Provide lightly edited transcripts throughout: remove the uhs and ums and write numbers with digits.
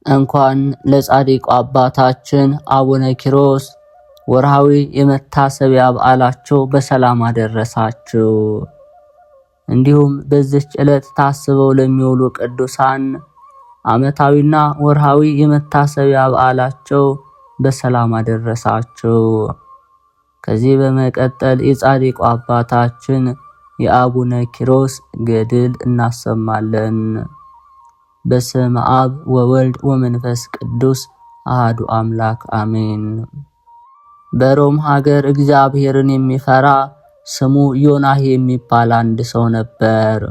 እንኳን ለጻድቁ አባታችን አቡነ ኪሮስ ወርሃዊ የመታሰቢያ በዓላቸው በሰላም አደረሳችሁ። እንዲሁም በዚህች ዕለት ታስበው ለሚውሉ ቅዱሳን ዓመታዊና ወርሃዊ የመታሰቢያ በዓላቸው በሰላም አደረሳችሁ። ከዚህ በመቀጠል የጻድቁ አባታችን የአቡነ ኪሮስ ገድል እናሰማለን። በስመ አብ ወወልድ ወመንፈስ ቅዱስ አሐዱ አምላክ አሜን። በሮም ሀገር እግዚአብሔርን የሚፈራ ስሙ ዮናህ የሚባል አንድ ሰው ነበር።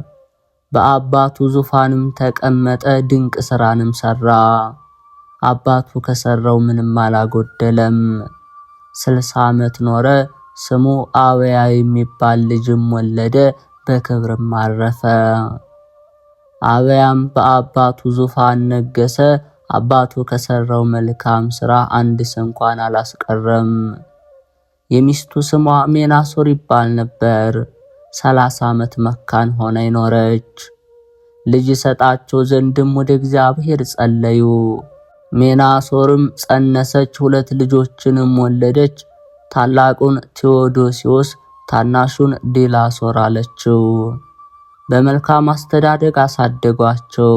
በአባቱ ዙፋንም ተቀመጠ፣ ድንቅ ሥራንም ሠራ። አባቱ ከሠራው ምንም አላጎደለም። 60 ዓመት ኖረ። ስሙ አብያ የሚባል ልጅም ወለደ፣ በክብርም አረፈ። አብያም በአባቱ ዙፋን ነገሰ። አባቱ ከሠራው መልካም ሥራ አንድስ እንኳን አላስቀረም። የሚስቱ ስሟ ሜናሶር ይባል ነበር። 30 ዓመት መካን ሆና ይኖረች። ልጅ ሰጣቸው ዘንድም ወደ እግዚአብሔር ጸለዩ። ሜናሶርም ጸነሰች፣ 2 ልጆችንም ወለደች። ታላቁን ቴዎዶሲዮስ፣ ታናሹን ዲላሶር አለችው። በመልካም አስተዳደግ አሳደጓቸው።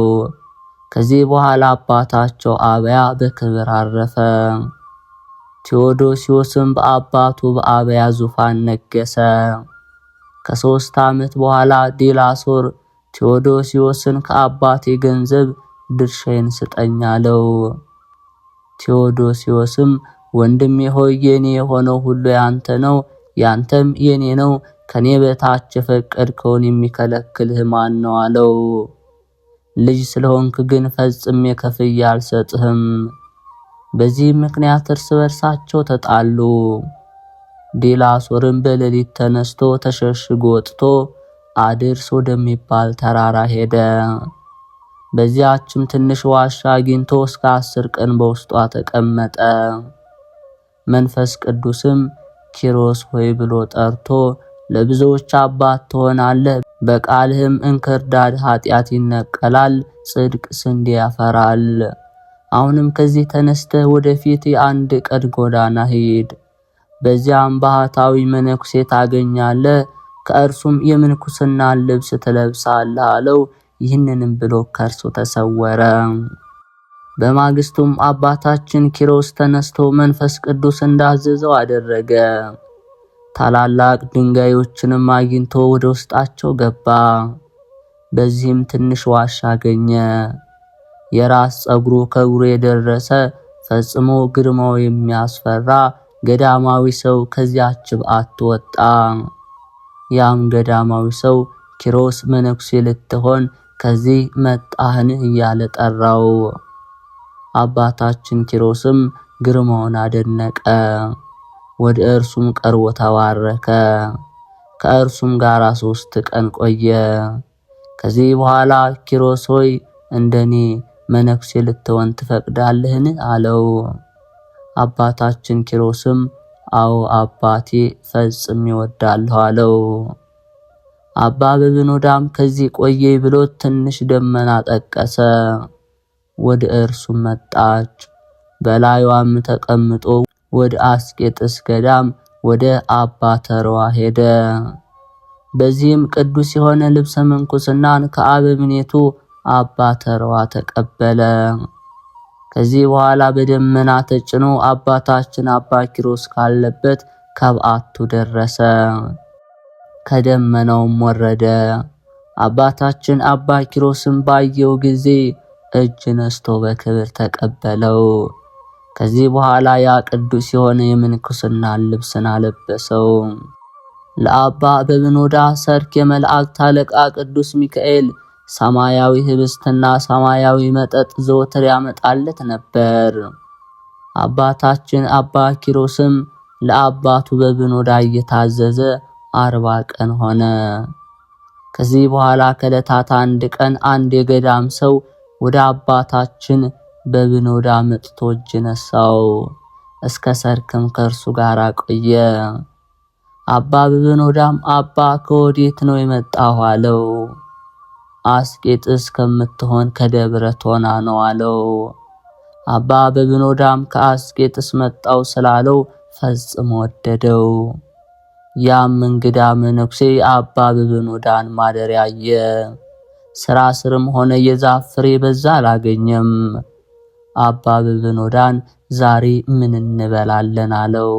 ከዚህ በኋላ አባታቸው አብያ በክብር አረፈ። ቴዎዶሲዮስም በአባቱ በአብያ ዙፋን ነገሰ። ከ3 ዓመት በኋላ ዲላሶር ቴዎዶሲዮስን ከአባቴ ገንዘብ ድርሻዬን ስጠኝ አለው። ቴዎዶሲዮስም ወንድሜ ሆይ የኔ የሆነው ሁሉ ያንተ ነው፣ ያንተም የኔ ነው። ከኔ በታች የፈቀድከውን የሚከለክልህ ማን ነው አለው። ልጅ ስለሆንክ ግን ፈጽሜ ከፍዬ አልሰጥህም። በዚህ ምክንያት እርስ በርሳቸው ተጣሉ። ዲላሶርም በሌሊት ተነስቶ ተሸሽጎ ወጥቶ አድርስ ወደሚባል ተራራ ሄደ። በዚያችም ትንሽ ዋሻ አግኝቶ እስከ 10 ቀን በውስጧ ተቀመጠ። መንፈስ ቅዱስም ኪሮስ ሆይ ብሎ ጠርቶ ለብዙዎች አባት ትሆናለህ፣ በቃልህም እንክርዳድ ኃጢአት ይነቀላል፣ ጽድቅ ስንዴ ያፈራል። አሁንም ከዚህ ተነስተህ ወደፊት የአንድ ቀን ጎዳና ሂድ። በዚያም ባህታዊ መነኩሴ ታገኛለህ፣ ከእርሱም የምንኩስናን ልብስ ትለብሳለህ አለው። ይህንንም ብሎ ከእርሱ ተሰወረ። በማግስቱም አባታችን ኪሮስ ተነስቶ መንፈስ ቅዱስ እንዳዘዘው አደረገ። ታላላቅ ድንጋዮችንም አግኝቶ ወደ ውስጣቸው ገባ። በዚህም ትንሽ ዋሻ አገኘ። የራስ ጸጉሩ ከእግሩ የደረሰ ፈጽሞ ግርማው የሚያስፈራ ገዳማዊ ሰው ከዚያች በዓት ወጣ። ያም ገዳማዊ ሰው ኪሮስ መነኩሴ ልትሆን ከዚህ መጣህን እያለ ጠራው። አባታችን ኪሮስም ግርማውን አደነቀ። ወደ እርሱም ቀርቦ ተባረከ። ከእርሱም ጋር 3 ቀን ቆየ። ከዚህ በኋላ ኪሮስ ሆይ እንደኔ መነኩሴ ልትሆን ትፈቅዳለህን አለው። አባታችን ኪሮስም አዎ አባቴ ፈጽም ይወዳለሁ አለው። አባ በብኑዳም ከዚህ ቆየ ብሎ ትንሽ ደመና ጠቀሰ። ወደ እርሱም መጣች። በላዩም ተቀምጦ ወደ አስቄጥስ ገዳም ወደ አባ ተርዋ ሄደ። በዚህም ቅዱስ የሆነ ልብሰ ምንኩስናን ከአበምኔቱ አባ ተርዋ ተቀበለ። ከዚህ በኋላ በደመና ተጭኖ አባታችን አባ ኪሮስ ካለበት ከበዓቱ ደረሰ። ከደመናውም ወረደ። አባታችን አባ ኪሮስም ባየው ጊዜ እጅ ነስቶ በክብር ተቀበለው። ከዚህ በኋላ ያ ቅዱስ የሆነ የምንኩስናን ልብስን አለበሰው። ለአባ በብኑዳ ሰርክ የመላእክት አለቃ ቅዱስ ሚካኤል ሰማያዊ ህብስትና ሰማያዊ መጠጥ ዘወትር ያመጣለት ነበር። አባታችን አባ ኪሮስም ለአባቱ በብኑዳ እየታዘዘ 40 ቀን ሆነ። ከዚህ በኋላ ከዕለታት አንድ ቀን አንድ የገዳም ሰው ወደ አባታችን በብኑዳ መጥቶ እጅ ነሳው። እስከ ሰርክም ከእርሱ ጋር ቆየ። አባ በብኑዳም አባ ከወዴት ነው የመጣው አለው። አስቄጥስ ከምትሆን ከደብረ ቶና ነው አለው። አባ በብኖዳም ከአስቄጥስ መጣው ስላለው ፈጽሞ ወደደው። ያም እንግዳ መነኩሴ አባ በብኖዳን ማደሪያ አየ። ስራ ስርም ሆነ የዛፍ ፍሬ በዛ አላገኘም። አባ በብኖዳን ዛሬ ምን እንበላለን አለው።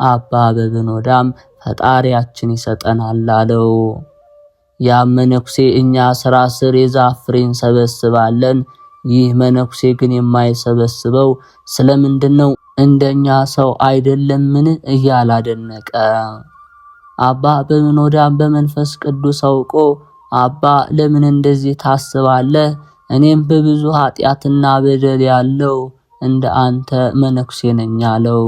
አባ በብኖዳም ፈጣሪያችን ይሰጠናል አለው። ያም መነኩሴ እኛ ስራ ስር የዛፍ ፍሬ እንሰበስባለን፣ ይህ መነኩሴ ግን የማይሰበስበው ስለምንድነው? እንደኛ ሰው አይደለምን? እያላደነቀ አባ በብኖዳም በመንፈስ ቅዱስ አውቆ አባ ለምን እንደዚህ ታስባለህ? እኔም በብዙ ኃጢአትና በደል ያለው እንደ አንተ መነኩሴ ነኝ አለው።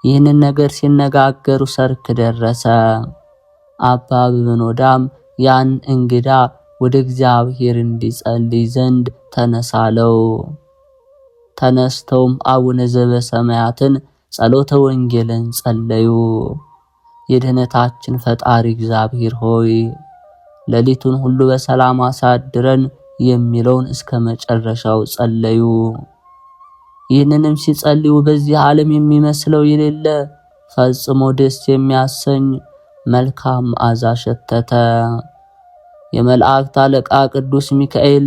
ይህንን ነገር ሲነጋገሩ ሰርክ ደረሰ። አባ በብኖዳም ያን እንግዳ ወደ እግዚአብሔር እንዲጸልይ ዘንድ ተነሳለው። ተነስተውም አቡነ ዘበሰማያትን ጸሎተ ወንጌልን ጸለዩ። የድኅነታችን ፈጣሪ እግዚአብሔር ሆይ ሌሊቱን ሁሉ በሰላም አሳድረን የሚለውን እስከ መጨረሻው ጸለዩ። ይህንንም ሲጸልዩ በዚህ ዓለም የሚመስለው የሌለ ፈጽሞ ደስ የሚያሰኝ መልካም መዓዛ ሸተተ። የመላእክት አለቃ ቅዱስ ሚካኤል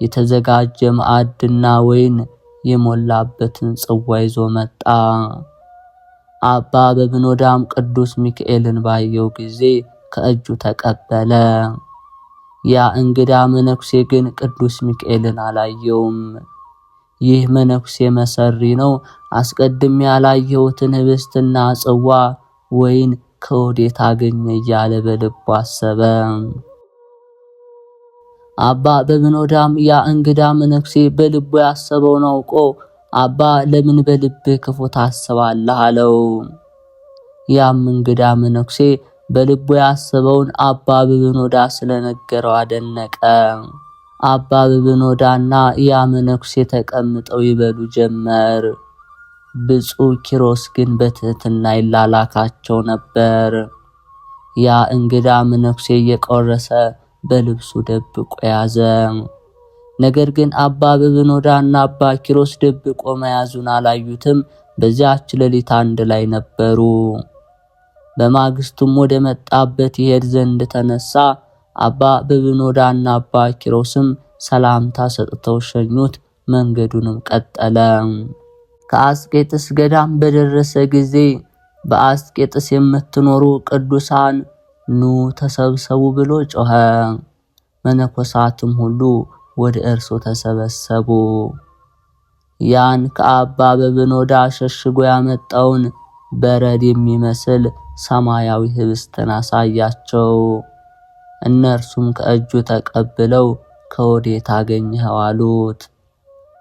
የተዘጋጀ ማዕድና ወይን የሞላበትን ጽዋ ይዞ መጣ። አባ በብኖዳም ቅዱስ ሚካኤልን ባየው ጊዜ ከእጁ ተቀበለ። ያ እንግዳ መነኩሴ ግን ቅዱስ ሚካኤልን አላየውም። ይህ መነኩሴ መሰሪ ነው፣ አስቀድሜ ያላየሁትን ህብስትና ጽዋ ወይን ከወዴት አገኘ እያለ በልቡ አሰበ። አባ በብኖዳም ያ እንግዳ መነኩሴ በልቡ ያሰበውን አውቆ አባ ለምን በልብህ ክፉ ታስባለህ አለው። ያም እንግዳ መነኩሴ በልቡ ያሰበውን አባ በብኖዳ ስለነገረው አደነቀ። አባ በብኖዳና ያ መነኩሴ ተቀምጠው ይበሉ ጀመር። ብፁዕ ኪሮስ ግን በትህትና ይላላካቸው ነበር። ያ እንግዳ መነኩሴ እየቆረሰ በልብሱ ደብቆ ያዘ። ነገር ግን አባ በብኖዳና አባ ኪሮስ ደብቆ መያዙን አላዩትም። በዚያች ሌሊት አንድ ላይ ነበሩ። በማግስቱም ወደ መጣበት ይሄድ ዘንድ ተነሳ። አባ በብኖዳና አባ ኪሮስም ሰላምታ ሰጥተው ሸኙት። መንገዱንም ቀጠለ። ከአስቄጥስ ገዳም በደረሰ ጊዜ በአስቄጥስ የምትኖሩ ቅዱሳን ኑ ተሰብሰቡ ብሎ ጮኸ። መነኮሳትም ሁሉ ወደ እርሱ ተሰበሰቡ። ያን ከአባ በብኖዳ ሸሽጎ ያመጣውን በረድ የሚመስል ሰማያዊ ህብስትን አሳያቸው። እነርሱም ከእጁ ተቀብለው ከወዴት አገኘኸው አሉት።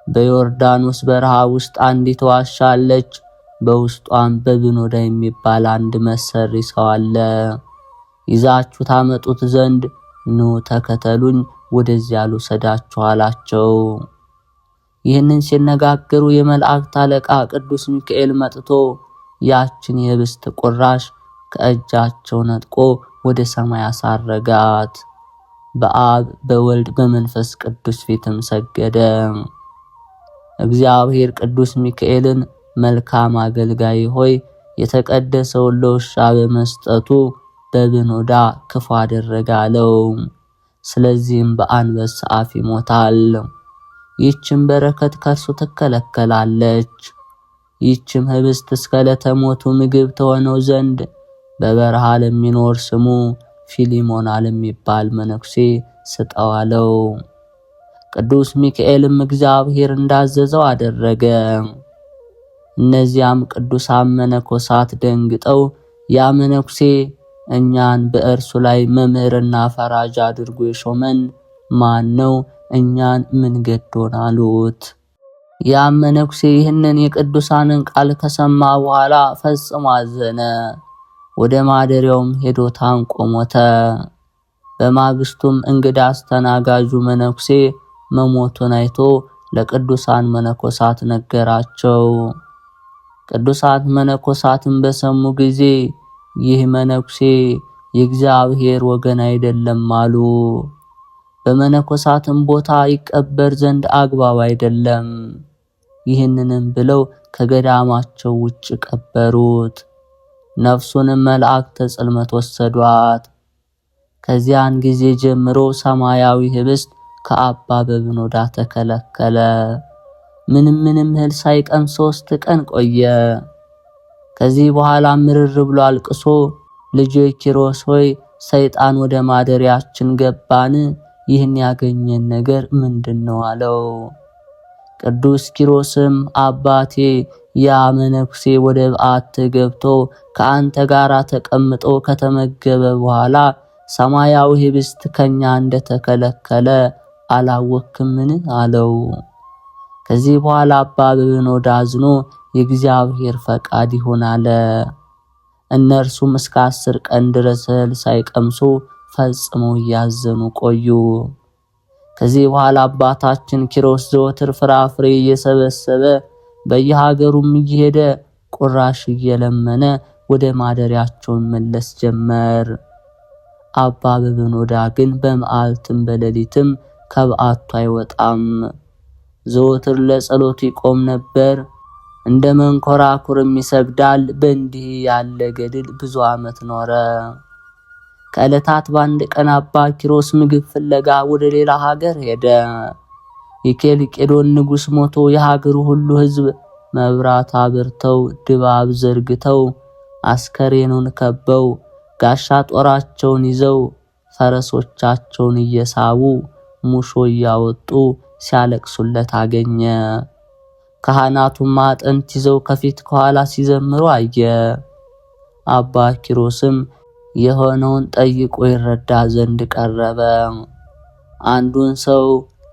በዮርዳኖስ በረሃ ውስጥ አንዲት ዋሻ አለች። በውስጧም በብኖዳ የሚባል አንድ መሰሪ ሰው አለ። ይዛችሁ ታመጡት ዘንድ ኑ ተከተሉኝ፣ ወደዚያ ልውሰዳችሁ አላቸው። ይህንን ሲነጋገሩ የመላእክት አለቃ ቅዱስ ሚካኤል መጥቶ ያችን የህብስት ቁራሽ ከእጃቸው ነጥቆ ወደ ሰማይ አሳረጋት። በአብ በወልድ በመንፈስ ቅዱስ ፊትም ሰገደ። እግዚአብሔር ቅዱስ ሚካኤልን መልካም አገልጋይ ሆይ የተቀደሰውን ለውሻ በመስጠቱ በብኖዳ ክፉ አደረገ አለው። ስለዚህም በአንበሳ አፍ ይሞታል። ይህችም በረከት ከእርሱ ትከለከላለች። ይህችም ህብስት እስከ ዕለተ ሞቱ ምግብ ተሆነው ዘንድ በበረሃ ለሚኖር ስሙ ፊሊሞና ለሚባል መነኩሴ ስጠው አለው። ቅዱስ ሚካኤልም እግዚአብሔር እንዳዘዘው አደረገ። እነዚያም ቅዱሳን መነኮሳት ደንግጠው ያ መነኩሴ እኛን በእርሱ ላይ መምህርና ፈራጅ አድርጎ የሾመን ማን ነው? እኛን ምን ገዶን አሉት። ያ መነኩሴ ይህንን የቅዱሳንን ቃል ከሰማ በኋላ ፈጽሞ አዘነ። ወደ ማደሪያውም ሄዶ ታንቆ ሞተ። በማግስቱም እንግዳ አስተናጋጁ መነኩሴ መሞቱን አይቶ ለቅዱሳን መነኮሳት ነገራቸው። ቅዱሳን መነኮሳትን በሰሙ ጊዜ ይህ መነኩሴ የእግዚአብሔር ወገን አይደለም አሉ። በመነኮሳትም ቦታ ይቀበር ዘንድ አግባብ አይደለም። ይህንንም ብለው ከገዳማቸው ውጭ ቀበሩት። ነፍሱንም መላእክተ ጽልመት ወሰዷት። ከዚያን ጊዜ ጀምሮ ሰማያዊ ህብስት ከአባ በብኖዳ ተከለከለ። ምንም እህል ሳይቀምስ 3 ቀን ቆየ። ከዚህ በኋላ ምርር ብሎ አልቅሶ ልጄ ኪሮስ ሆይ ሰይጣን ወደ ማደሪያችን ገባን፣ ይህን ያገኘን ነገር ምንድነው አለው። ቅዱስ ኪሮስም አባቴ ያ መነኩሴ ወደ በዓት ገብቶ ከአንተ ጋር ተቀምጦ ከተመገበ በኋላ ሰማያዊ ህብስት ከኛ እንደተከለከለ አላወክምን አለው። ከዚህ በኋላ አባ በብኖዳ አዝኖ የእግዚአብሔር ፈቃድ ይሁን አለ። እነርሱም እስከ 10 ቀን ድረስ እህል ሳይቀምሱ ፈጽመው እያዘኑ ቆዩ። ከዚህ በኋላ አባታችን ኪሮስ ዘወትር ፍራፍሬ እየሰበሰበ በየሀገሩም እየሄደ ቁራሽ እየለመነ ወደ ማደሪያቸው መለስ ጀመር። አባ በብኖዳ ግን በመዓልትም በሌሊትም ከበዓቱ አይወጣም። ዘወትር ለጸሎት ይቆም ነበር፣ እንደ መንኮራኩርም ይሰግዳል። በእንዲህ ያለ ገድል ብዙ ዓመት ኖረ። ከዕለታት በአንድ ቀን አባ ኪሮስ ምግብ ፍለጋ ወደ ሌላ ሀገር ሄደ። የኬልቄዶን ንጉሥ ሞቶ የሀገሩ ሁሉ ሕዝብ መብራት አብርተው ድባብ ዘርግተው አስከሬኑን ከበው ጋሻ ጦራቸውን ይዘው ፈረሶቻቸውን እየሳቡ ሙሾ እያወጡ ሲያለቅሱለት አገኘ። ካህናቱም አጥንት ይዘው ከፊት ከኋላ ሲዘምሩ አየ። አባ ኪሮስም የሆነውን ጠይቆ ይረዳ ዘንድ ቀረበ። አንዱን ሰው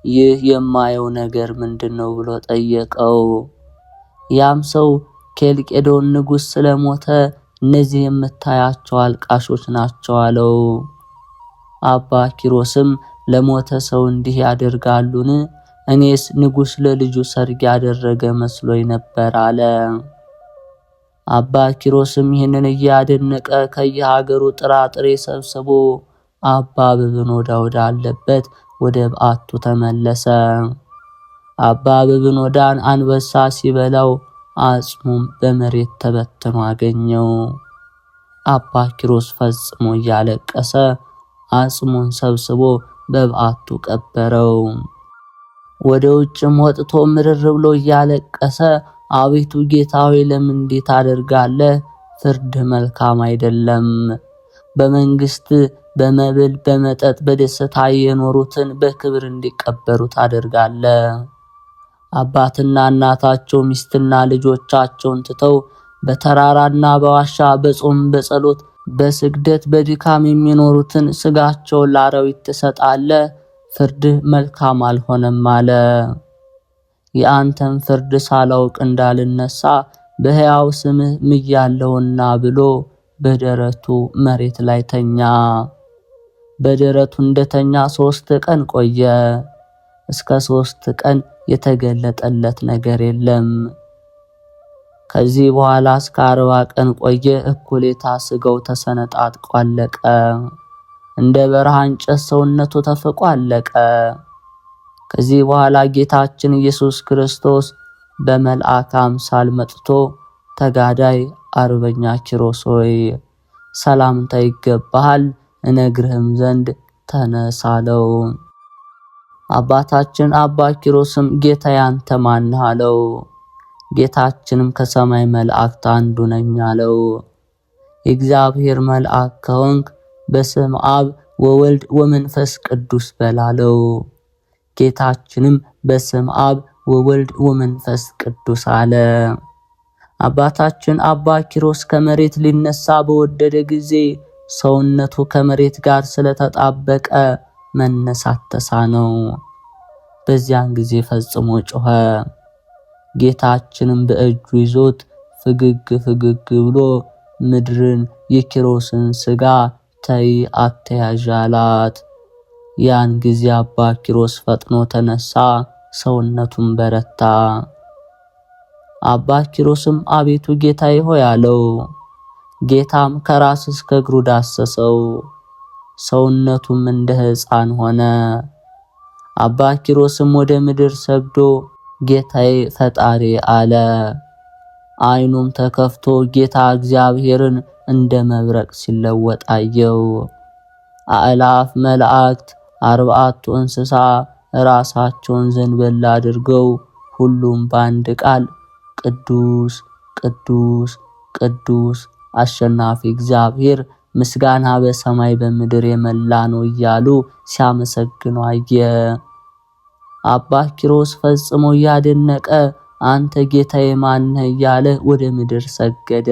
ይህ የማየው ነገር ምንድነው ብሎ ጠየቀው። ያም ሰው ኬልቄዶን ንጉሥ ስለሞተ እነዚህ የምታያቸው አልቃሾች ናቸው አለው። አባ ኪሮስም ለሞተ ሰው እንዲህ ያደርጋሉን? እኔስ ንጉሥ ለልጁ ሰርግ ያደረገ መስሎኝ ነበር አለ። አባ ኪሮስም ይህንን እያደነቀ ከየሀገሩ ጥራጥሬ ሰብስቦ አባ በብኖዳ ወዳለበት ወደ በዓቱ ተመለሰ። አባ በብኖዳን አንበሳ ሲበላው አጽሙም በመሬት ተበትኖ አገኘው። አባ ኪሮስ ፈጽሞ እያለቀሰ አጽሙን ሰብስቦ በበዓቱ ቀበረው። ወደ ውጭም ወጥቶ ምርር ብሎ እያለቀሰ አቤቱ ጌታዬ ለምን እንዲህ ታደርጋለህ? ፍርድ መልካም አይደለም። በመንግስት በመብል በመጠጥ በደስታ የኖሩትን በክብር እንዲቀበሩ ታደርጋለህ። አባትና እናታቸው ሚስትና ልጆቻቸውን ትተው በተራራና በዋሻ በጾም በጸሎት በስግደት በድካም የሚኖሩትን ስጋቸውን ለአራዊት ትሰጣለህ። ፍርድ መልካም አልሆነም አለ። የአንተን ፍርድ ሳላውቅ እንዳልነሳ በሕያው ስምህ ምያለሁና ብሎ በደረቱ መሬት ላይ ተኛ። በደረቱ እንደተኛ 3 ቀን ቆየ። እስከ 3 ቀን የተገለጠለት ነገር የለም። ከዚህ በኋላ እስከ 40 ቀን ቆየ። እኩሌታ ስጋው ተሰነጣጥቆ አለቀ። እንደ በረሃ እንጨት ሰውነቱ ተፍቆ አለቀ። ከዚህ በኋላ ጌታችን ኢየሱስ ክርስቶስ በመልአክ አምሳል መጥቶ ተጋዳይ አርበኛ ኪሮስ ሆይ ሰላምታ ይገባሃል፣ እነግርህም ዘንድ ተነስ አለው። አባታችን አባ ኪሮስም ጌታዬ አንተ ማን ነህ አለው። ጌታችንም ከሰማይ መላእክት አንዱ ነኝ አለው። የእግዚአብሔር መልአክ ከሆንክ በስመ አብ ወወልድ ወመንፈስ ቅዱስ በላለው። ጌታችንም በስመ አብ ወወልድ ወመንፈስ ቅዱስ አለ። አባታችን አባ ኪሮስ ከመሬት ሊነሳ በወደደ ጊዜ ሰውነቱ ከመሬት ጋር ስለተጣበቀ መነሳት ተሳነው። በዚያን ጊዜ ፈጽሞ ጮኸ። ጌታችንም በእጁ ይዞት ፍግግ ብሎ ምድርን የኪሮስን ስጋ ተይ አትያዥ አላት። ያን ጊዜ አባ ኪሮስ ፈጥኖ ተነሳ፣ ሰውነቱን በረታ። አባ ኪሮስም አቤቱ ጌታዬ ሆይ አለው። ጌታም ከራስ እስከ እግሩ ዳሰሰው። ሰውነቱም እንደ ሕፃን ሆነ። አባ ኪሮስም ወደ ምድር ሰግዶ ጌታዬ ፈጣሪ አለ። ዓይኑም ተከፍቶ ጌታ እግዚአብሔርን እንደ መብረቅ ሲለወጥ አየው። አእላፍ መላእክት 40ቱ እንስሳ ራሳቸውን ዘንበል አድርገው ሁሉም በአንድ ቃል ቅዱስ ቅዱስ ቅዱስ አሸናፊ እግዚአብሔር ምስጋና በሰማይ በምድር የመላ ነው እያሉ ሲያመሰግኑ አየ። አባ ኪሮስ ፈጽሞ እያደነቀ አንተ ጌታዬ ማን ነህ እያለ ወደ ምድር ሰገደ።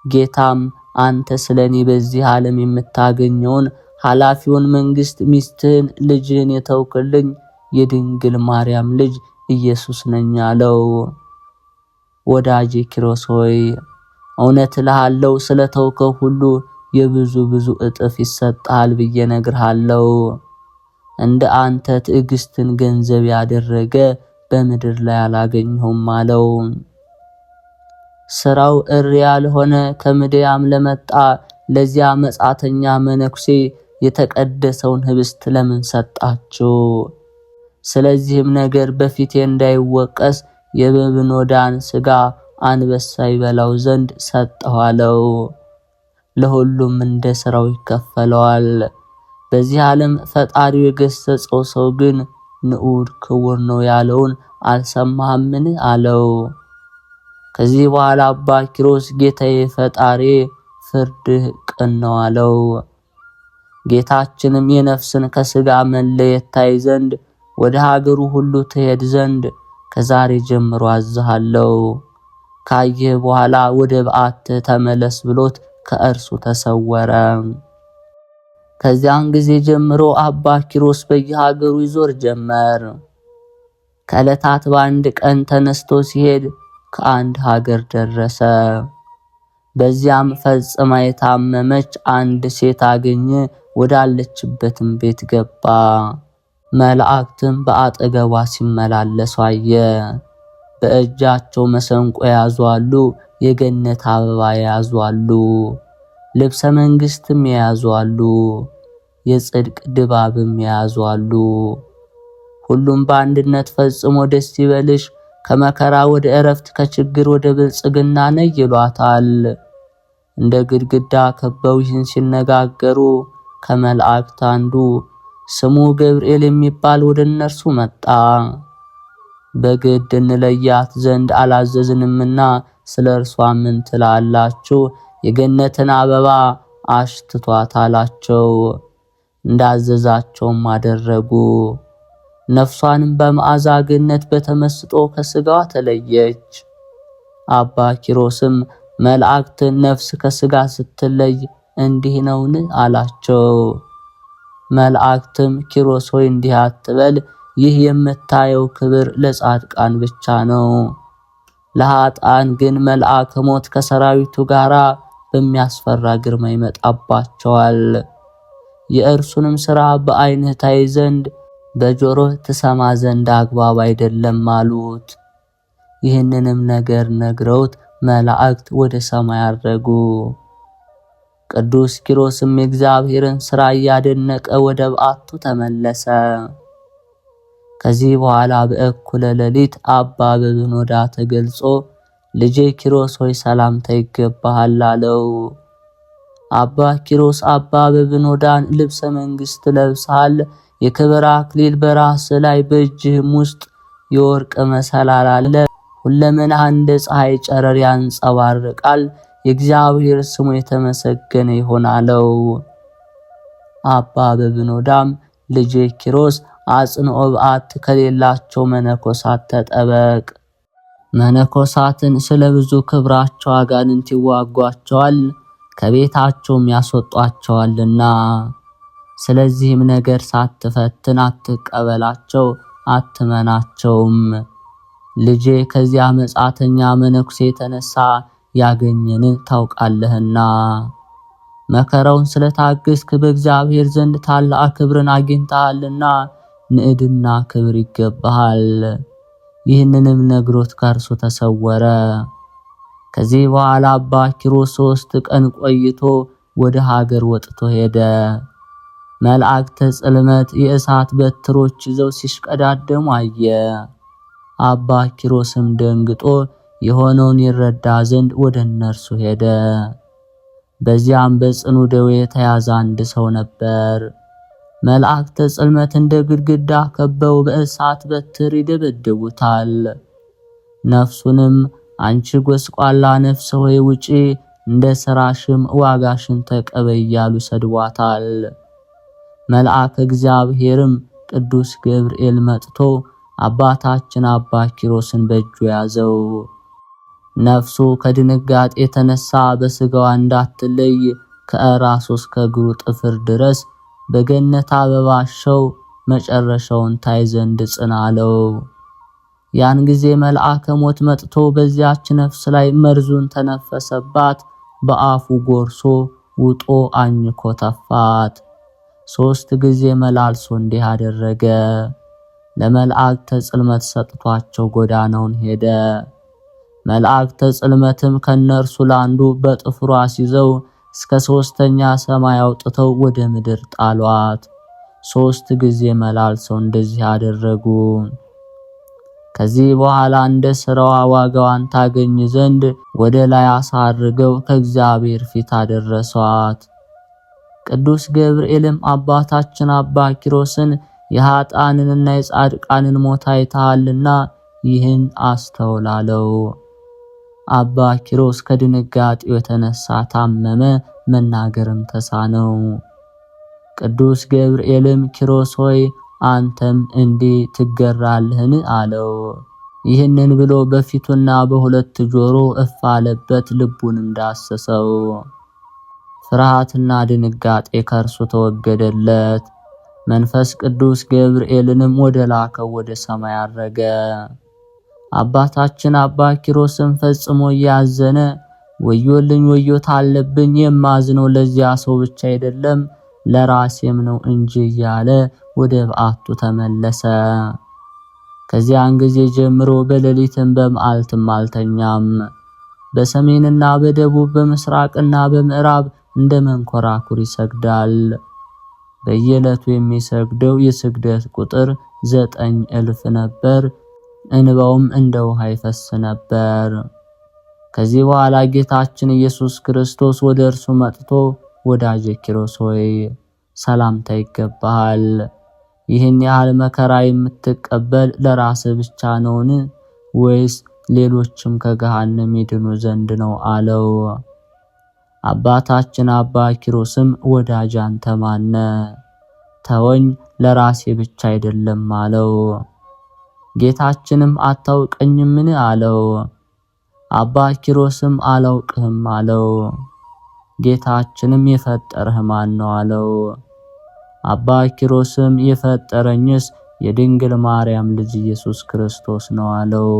ጌታም አንተ ስለኔ በዚህ ዓለም የምታገኘውን ኃላፊውን መንግስት ሚስትህን ልጅህን የተውክልኝ የድንግል ማርያም ልጅ ኢየሱስ ነኝ አለው። ወዳጄ ኪሮስ ሆይ እውነት እልሃለሁ ስለተውከው ሁሉ የብዙ እጥፍ ይሰጣል ብዬ ነግርሃለሁ። እንደ አንተ ትዕግስትን ገንዘብ ያደረገ በምድር ላይ አላገኘሁም አለው። ስራው እሪያ ያልሆነ ከምድያም ለመጣ ለዚያ መጻተኛ መነኩሴ የተቀደሰውን ህብስት ለምን ሰጣችሁ? ስለዚህም ነገር በፊቴ እንዳይወቀስ የበብኖዳን ስጋ አንበሳ ይበላው ዘንድ ሰጠዋለው። ለሁሉም እንደ ስራው ይከፈለዋል። በዚህ ዓለም ፈጣሪው የገሰጸው ሰው ግን ንዑድ ክቡር ነው ያለውን አልሰማህምን አለው። ከዚህ በኋላ አባ ኪሮስ ጌታዬ ፈጣሪ ፍርድህ ቅን ነው አለው። ጌታችንም የነፍስን ከስጋ መለየት ታይ ዘንድ ወደ ሀገሩ ሁሉ ትሄድ ዘንድ ከዛሬ ጀምሮ አዝሃለሁ። ካየህ በኋላ ወደ በዓትህ ተመለስ ብሎት ከእርሱ ተሰወረ። ከዚያን ጊዜ ጀምሮ አባ ኪሮስ በየሀገሩ ይዞር ጀመር። ከዕለታት በአንድ ቀን ተነስቶ ሲሄድ ከአንድ ሀገር ደረሰ። በዚያም ፈጽማ የታመመች አንድ ሴት አገኘ። ወዳለችበትም ቤት ገባ። መላእክትም በአጠገቧ ሲመላለሱ አየ። በእጃቸው መሰንቆ የያዙ አሉ፣ የገነት አበባ የያዙ አሉ፣ ልብሰ መንግስትም የያዙ አሉ፣ የጽድቅ ድባብም የያዙ አሉ። ሁሉም በአንድነት ፈጽሞ ደስ ይበልሽ፣ ከመከራ ወደ ዕረፍት ከችግር ወደ ብልጽግና ነይ ይሏታል። እንደ ግድግዳ ከበው ይህን ሲነጋገሩ ከመላእክት አንዱ ስሙ ገብርኤል የሚባል ወደ እነርሱ መጣ። በግድ እንለያት ዘንድ አላዘዝንምና ስለ እርሷ ምን ትላላችሁ? የገነትን አበባ አሽትቷት አላቸው። እንዳዘዛቸውም አደረጉ። ነፍሷንም በመዓዛ ገነት በተመስጦ ከስጋዋ ተለየች። አባ ኪሮስም መላእክትን ነፍስ ከስጋ ስትለይ እንዲህ ነውን አላቸው። መላእክትም ኪሮስ ሆይ እንዲህ አትበል፣ ይህ የምታየው ክብር ለጻድቃን ብቻ ነው። ለኃጥአን ግን መልአከ ሞት ከሰራዊቱ ጋራ በሚያስፈራ ግርማ ይመጣባቸዋል። የእርሱንም ሥራ በዓይንህ ታይ ዘንድ በጆሮህ ትሰማ ዘንድ አግባብ አይደለም አሉት። ይህንንም ነገር ነግረውት መላእክት ወደ ሰማይ አረጉ። ቅዱስ ኪሮስም የእግዚአብሔርን ሥራ እያደነቀ ወደ በዓቱ ተመለሰ። ከዚህ በኋላ በእኩለ ሌሊት አባ በብኖዳ ተገልጾ ልጄ ኪሮስ ሆይ ሰላምታ ይገባሃል አለው። አባ ኪሮስ አባ በብኖዳን ልብሰ መንግስት ለብሰሃል፣ የክብር አክሊል በራስህ ላይ በእጅህም ውስጥ የወርቅ መሰላል አለ፣ ሁለመናህ እንደ ፀሐይ ጨረር ያንጸባርቃል፣ የእግዚአብሔር ስሙ የተመሰገነ ይሁን አለው። አባ በብኖዳም ልጄ ኪሮስ አጽንኦ በዓት ከሌላቸው መነኮሳት ተጠበቅ። መነኮሳትን ስለ ብዙ ክብራቸው አጋንንት ይዋጓቸዋል፣ ከቤታቸውም ያስወጧቸዋልና። ስለዚህም ነገር ሳትፈትን አትቀበላቸው፣ አትመናቸውም። ልጄ ከዚያ መጻተኛ መነኩሴ የተነሳ ያገኘን ታውቃለህና መከራውን ስለታገስክ በእግዚአብሔር ዘንድ ታላቅ ክብርን አግኝተሃልና ንዕድና ክብር ይገባሃል። ይህንንም ነግሮት ከእርሱ ተሰወረ። ከዚህ በኋላ አባ ኪሮስ 3 ቀን ቆይቶ ወደ ሀገር ወጥቶ ሄደ። መላእክተ ጽልመት የእሳት በትሮች ይዘው ሲሽቀዳደሙ አየ። አባ ኪሮስም ደንግጦ የሆነውን ይረዳ ዘንድ ወደ እነርሱ ሄደ። በዚያም በጽኑ ደዌ የተያዘ አንድ ሰው ነበር። መላእክተ ጽልመት እንደ ግድግዳ ከበው በእሳት በትር ይደበድቡታል። ነፍሱንም አንቺ ጎስቋላ ነፍስ ሆይ ውጪ፣ እንደ ሥራሽም ዋጋሽን ተቀበይ እያሉ ሰድቧታል። መልአከ እግዚአብሔርም ቅዱስ ገብርኤል መጥቶ አባታችን አባ ኪሮስን በእጁ ያዘው። ነፍሱ ከድንጋጤ የተነሳ በስጋዋ እንዳትለይ ከራሱ እስከ እግሩ ጥፍር ድረስ በገነት አበባ አሸው መጨረሻውን ታይ ዘንድ ጽና አለው። ያን ጊዜ መልአከ ሞት መጥቶ በዚያች ነፍስ ላይ መርዙን ተነፈሰባት። በአፉ ጎርሶ ውጦ አኝኮ ተፋት። 3 ጊዜ መላልሶ እንዲህ አደረገ። ለመላእክተ ጽልመት ሰጥቷቸው ጎዳናውን ሄደ። መላእክተ ጽልመትም ከነርሱ ላንዱ በጥፍሯ ሲዘው እስከ 3ኛ ሰማይ አውጥተው ወደ ምድር ጣሏት። 3 ጊዜ መላልሰው እንደዚህ አደረጉ። ከዚህ በኋላ እንደ ሥራዋ ዋጋዋን ታገኝ ዘንድ ወደ ላይ አሳርገው ከእግዚአብሔር ፊት አደረሷት። ቅዱስ ገብርኤልም አባታችን አባ ኪሮስን የኃጥአንንና የጻድቃንን ሞት አይተሃልና ይህን አስተውላለው። አባ ኪሮስ ከድንጋጤው የተነሳ ታመመ፣ መናገርም ተሳነው። ቅዱስ ገብርኤልም ኪሮስ ሆይ አንተም እንዲህ ትገራለህን? አለው። ይህንን ብሎ በፊቱና በሁለት ጆሮ እፍ አለበት፣ ልቡንም ዳሰሰው። ፍርሃትና ድንጋጤ ከእርሱ ተወገደለት። መንፈስ ቅዱስ ገብርኤልንም ወደ ላከው ወደ ሰማይ አረገ። አባታችን አባ ኪሮስም ፈጽሞ እያዘነ ወዮልኝ ወዮታ አለብኝ፣ የማዝነው ለዚያ ሰው ብቻ አይደለም ለራሴም ነው እንጂ እያለ ወደ በዓቱ ተመለሰ። ከዚያን ጊዜ ጀምሮ በሌሊትም በመዓልትም አልተኛም። በሰሜንና በደቡብ በምስራቅና በምዕራብ እንደ መንኮራኩር ይሰግዳል። በየዕለቱ የሚሰግደው የስግደት ቁጥር 9,000 ነበር። እንባውም እንደ ውሃ ይፈስ ነበር። ከዚህ በኋላ ጌታችን ኢየሱስ ክርስቶስ ወደ እርሱ መጥቶ ወዳጄ ኪሮስ ሆይ ሰላምታ ይገባሃል። ይህን ያህል መከራ የምትቀበል ለራስህ ብቻ ነውን? ወይስ ሌሎችም ከገሃነም ይድኑ ዘንድ ነው አለው። አባታችን አባ ኪሮስም ወዳጅ አንተ ማነ? ተወኝ፣ ለራሴ ብቻ አይደለም አለው። ጌታችንም አታውቀኝምን አለው። አባ ኪሮስም አላውቅህም አለው። ጌታችንም የፈጠረህ ማን ነው አለው። አባ ኪሮስም የፈጠረኝስ የድንግል ማርያም ልጅ ኢየሱስ ክርስቶስ ነው አለው።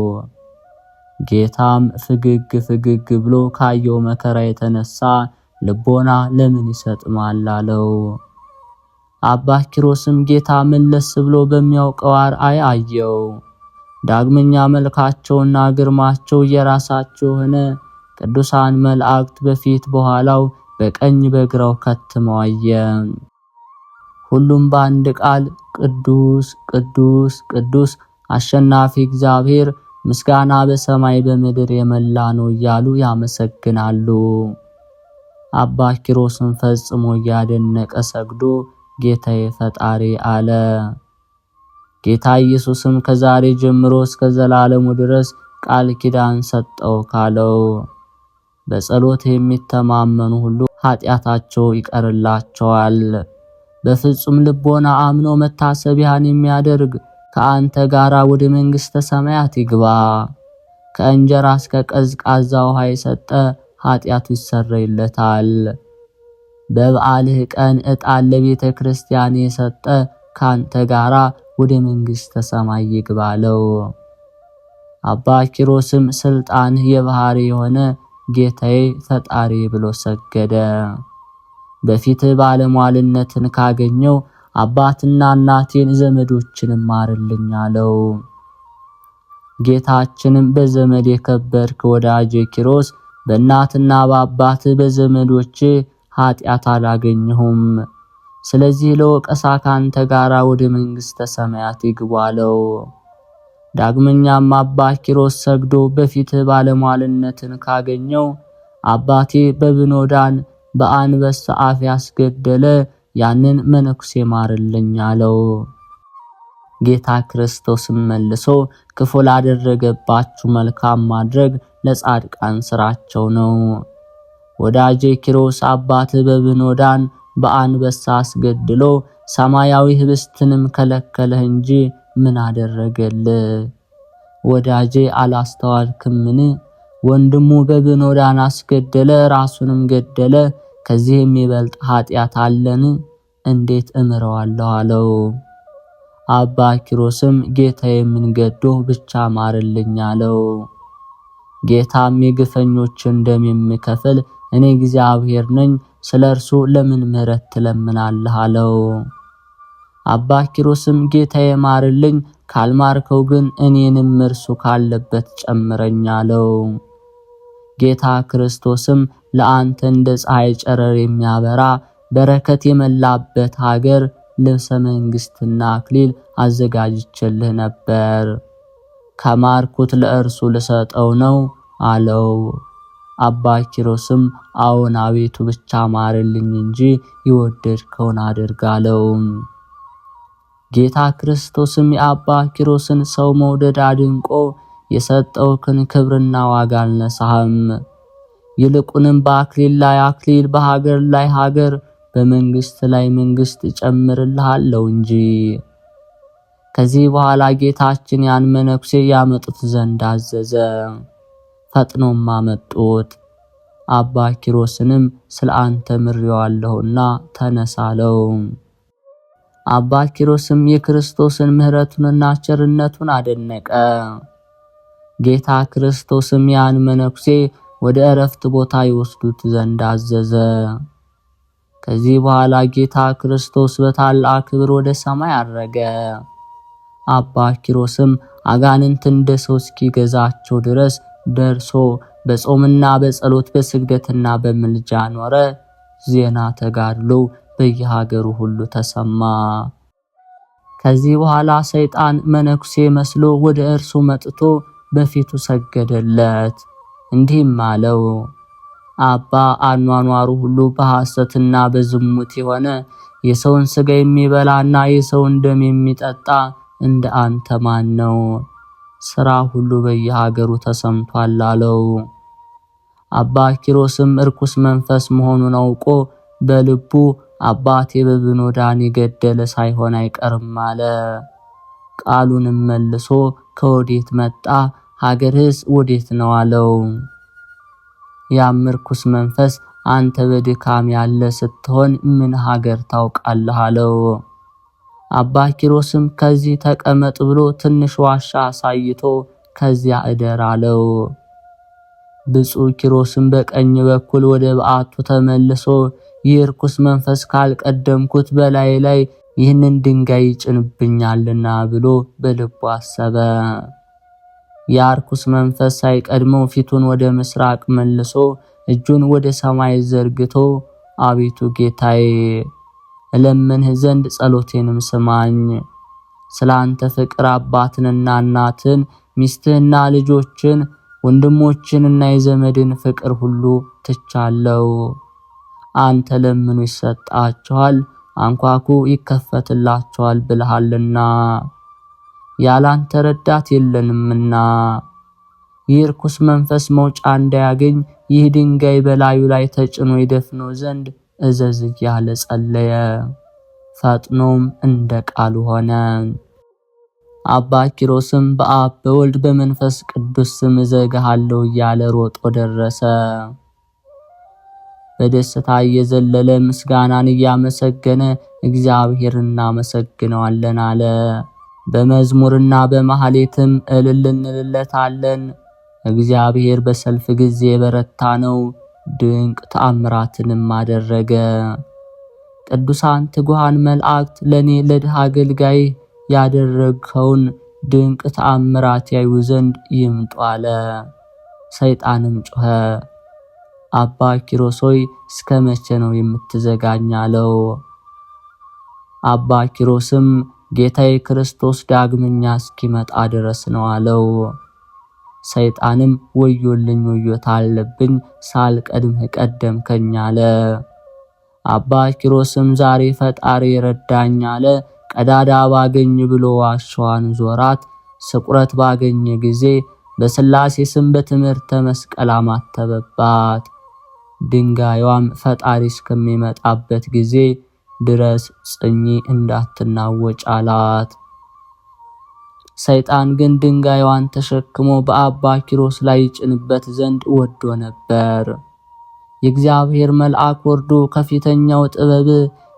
ጌታም ፍግግ ብሎ ካየው መከራ የተነሳ ልቦና ለምን ይሰጥማል አለው። አባ ኪሮስም ጌታ መለስ ብሎ በሚያውቀው አርአያ አየው። ዳግመኛ መልካቸውና ግርማቸው የራሳቸው ሆነ። ቅዱሳን መላእክት በፊት በኋላው በቀኝ በግራው ከትመው አየ። ሁሉም በአንድ ቃል ቅዱስ ቅዱስ ቅዱስ አሸናፊ እግዚአብሔር ምስጋና በሰማይ በምድር የመላ ነው እያሉ ያመሰግናሉ። አባ ኪሮስን ፈጽሞ እያደነቀ ሰግዶ ጌታዬ ፈጣሪ አለ። ጌታ ኢየሱስም ከዛሬ ጀምሮ እስከ ዘላለሙ ድረስ ቃል ኪዳን ሰጠው ካለው በጸሎት የሚተማመኑ ሁሉ ኃጢአታቸው ይቀርላቸዋል። በፍጹም ልቦና አምኖ መታሰቢያን የሚያደርግ ከአንተ ጋራ ወደ መንግሥተ ሰማያት ይግባ። ከእንጀራ እስከ ቀዝቃዛ ውሃ የሰጠ ኃጢአቱ ይሰረይለታል። በበዓልህ ቀን ዕጣን ለቤተ ክርስቲያን የሰጠ ካንተ ጋራ ወደ መንግሥተ ሰማይ ይግባለው። አባ ኪሮስም ስልጣንህ የባህሪ የሆነ ጌታዬ ፈጣሪ ብሎ ሰገደ። በፊትህ ባለሟልነትን ካገኘው አባትና እናቴን ዘመዶችንም ማርልኝ አለው። ጌታችንም በዘመድ የከበርክ ወዳጄ ኪሮስ በእናትና በአባትህ በዘመዶች ኃጢአት አላገኘሁም። ስለዚህ ለወቀሳ ካንተ ጋራ ወደ መንግሥተ ሰማያት ይግቡ አለው። ዳግመኛም አባ ኪሮስ ሰግዶ በፊትህ ባለሟልነትን ካገኘው አባቴ በብኖዳን በአንበሳ አፍ ያስገደለ ያንን መነኩሴ ማርልኝ አለው። ጌታ ክርስቶስም መልሶ ክፉ ላደረገባችሁ መልካም ማድረግ ለጻድቃን ስራቸው ነው። ወዳጄ ኪሮስ አባትህ በብኖዳን በአንበሳ አስገድሎ ሰማያዊ ህብስትንም ከለከለህ እንጂ ምን አደረገልህ? ወዳጄ አላስተዋልክምን? ወንድሙ በብኖዳን አስገደለ፣ ራሱንም ገደለ። ከዚህ የሚበልጥ ኃጢአት አለን? እንዴት እምረዋለሁ አለው። አባ ኪሮስም ጌታዬ ምን ገዶህ ብቻ ማርልኝ አለው። ጌታም የግፈኞችን ደም የሚከፍል እኔ እግዚአብሔር ነኝ፣ ስለ እርሱ ለምን ምሕረት ትለምናለህ አለው። አባ ኪሮስም ጌታዬ ማርልኝ፣ ካልማርከው ግን እኔንም እርሱ ካለበት ጨምረኝ አለው። ጌታ ክርስቶስም ለአንተ እንደ ፀሐይ ጨረር የሚያበራ በረከት የመላበት ሀገር ልብሰ መንግስትና አክሊል አዘጋጅቼልህ ነበር፣ ከማርኩት ለእርሱ ልሰጠው ነው አለው። አባ ኪሮስም አዎን አቤቱ ብቻ ማርልኝ እንጂ የወደድከውን አድርጋለው። ጌታ ክርስቶስም የአባ ኪሮስን ሰው መውደድ አድንቆ የሰጠውክን ክብርና ዋጋ አልነሳህም፣ ይልቁንም በአክሊል ላይ አክሊል፣ በሀገር ላይ ሀገር፣ በመንግስት ላይ መንግስት እጨምርልሃለሁ እንጂ። ከዚህ በኋላ ጌታችን ያን መነኩሴ ያመጡት ዘንድ አዘዘ። ፈጥኖም አመጡት። አባ ኪሮስንም ስለ አንተ ምሬዋለሁና ተነሳለው። አባ ኪሮስም የክርስቶስን ምሕረቱንና ቸርነቱን አደነቀ። ጌታ ክርስቶስም ያን መነኩሴ ወደ እረፍት ቦታ ይወስዱት ዘንድ አዘዘ። ከዚህ በኋላ ጌታ ክርስቶስ በታላቅ ክብር ወደ ሰማይ አረገ። አባ ኪሮስም አጋንንት እንደ ሰው እስኪገዛቸው ድረስ ደርሶ በጾምና በጸሎት በስግደትና በምልጃ ኖረ። ዜና ተጋድሎ በየሀገሩ ሁሉ ተሰማ። ከዚህ በኋላ ሰይጣን መነኩሴ መስሎ ወደ እርሱ መጥቶ በፊቱ ሰገደለት፣ እንዲህም አለው፣ አባ አኗኗሩ ሁሉ በሐሰትና በዝሙት የሆነ የሰውን ሥጋ የሚበላና የሰውን ደም የሚጠጣ እንደ አንተ ማን ነው? ሥራ ሁሉ በየሀገሩ ተሰምቷል አለው። አባ ኪሮስም እርኩስ መንፈስ መሆኑን አውቆ በልቡ አባቴ በብኖዳን የገደለ ሳይሆን አይቀርም አለ። ቃሉንም መልሶ ከወዴት መጣ? ሀገርህስ ወዴት ነው አለው። ያም ርኩስ መንፈስ አንተ በድካም ያለ ስትሆን ምን ሀገር ታውቃለህ አለው። አባ ኪሮስም ከዚህ ተቀመጥ ብሎ ትንሽ ዋሻ አሳይቶ ከዚያ እደር አለው። ብፁዕ ኪሮስም በቀኝ በኩል ወደ በዓቱ ተመልሶ ይህ ርኩስ መንፈስ ካልቀደምኩት በላይ ላይ ይህንን ድንጋይ ይጭንብኛልና ብሎ በልቡ አሰበ። ያ ርኩስ መንፈስ ሳይቀድመው ፊቱን ወደ ምስራቅ መልሶ እጁን ወደ ሰማይ ዘርግቶ አቤቱ ጌታዬ እለምንህ ዘንድ ጸሎቴንም ስማኝ፣ ስላንተ ፍቅር አባትንና እናትን ሚስትህና ልጆችን ወንድሞችንና የዘመድን ፍቅር ሁሉ ትቻለው። አንተ ለምኑ ይሰጣችኋል፣ አንኳኩ ይከፈትላችኋል ብለሃልና ያላንተ ረዳት የለንምና ይህ ርኩስ መንፈስ መውጫ እንዳያገኝ ይህ ድንጋይ በላዩ ላይ ተጭኖ ይደፍነው ዘንድ እዘዝ እያለ ጸለየ። ፈጥኖም እንደ ቃሉ ሆነ። አባ ኪሮስም በአብ በወልድ በመንፈስ ቅዱስ ስም እዘግሃለሁ እያለ ሮጦ ደረሰ። በደስታ እየዘለለ ምስጋናን እያመሰገነ እግዚአብሔርን እናመሰግነዋለን አለ። በመዝሙርና በማህሌትም እልል እንልለታለን። እግዚአብሔር በሰልፍ ጊዜ የበረታ ነው፣ ድንቅ ተአምራትንም አደረገ። ቅዱሳን ትጉሃን መላእክት ለኔ ለድሃ አገልጋይ ያደረግከውን ድንቅ ተአምራት ያዩ ዘንድ ይምጡ አለ። ሰይጣንም ጮኸ፣ አባ ኪሮስ ሆይ እስከ መቼ ነው የምትዘጋኝ አለው። አባ ኪሮስም ጌታዬ ክርስቶስ ዳግመኛ እስኪመጣ ድረስ ነው አለው። ሰይጣንም ወዮልኝ ወዮታ አለብኝ ሳልቀድምህ ቀደምከኝ አለ። አባ ኪሮስም ዛሬ ፈጣሪ ረዳኝ አለ። ቀዳዳ ባገኝ ብሎ ዋሻዋን ዞራት። ስቁረት ባገኘ ጊዜ በስላሴ ስም በትምህርተ መስቀል አማተበባት። ድንጋዩም ፈጣሪ እስከሚመጣበት ጊዜ ድረስ ጽኚ እንዳትናወጭ አላት። ሰይጣን ግን ድንጋዩን ተሸክሞ በአባ ኪሮስ ላይ ይጭንበት ዘንድ ወዶ ነበር። የእግዚአብሔር መልአክ ወርዶ ከፊተኛው ጥበብ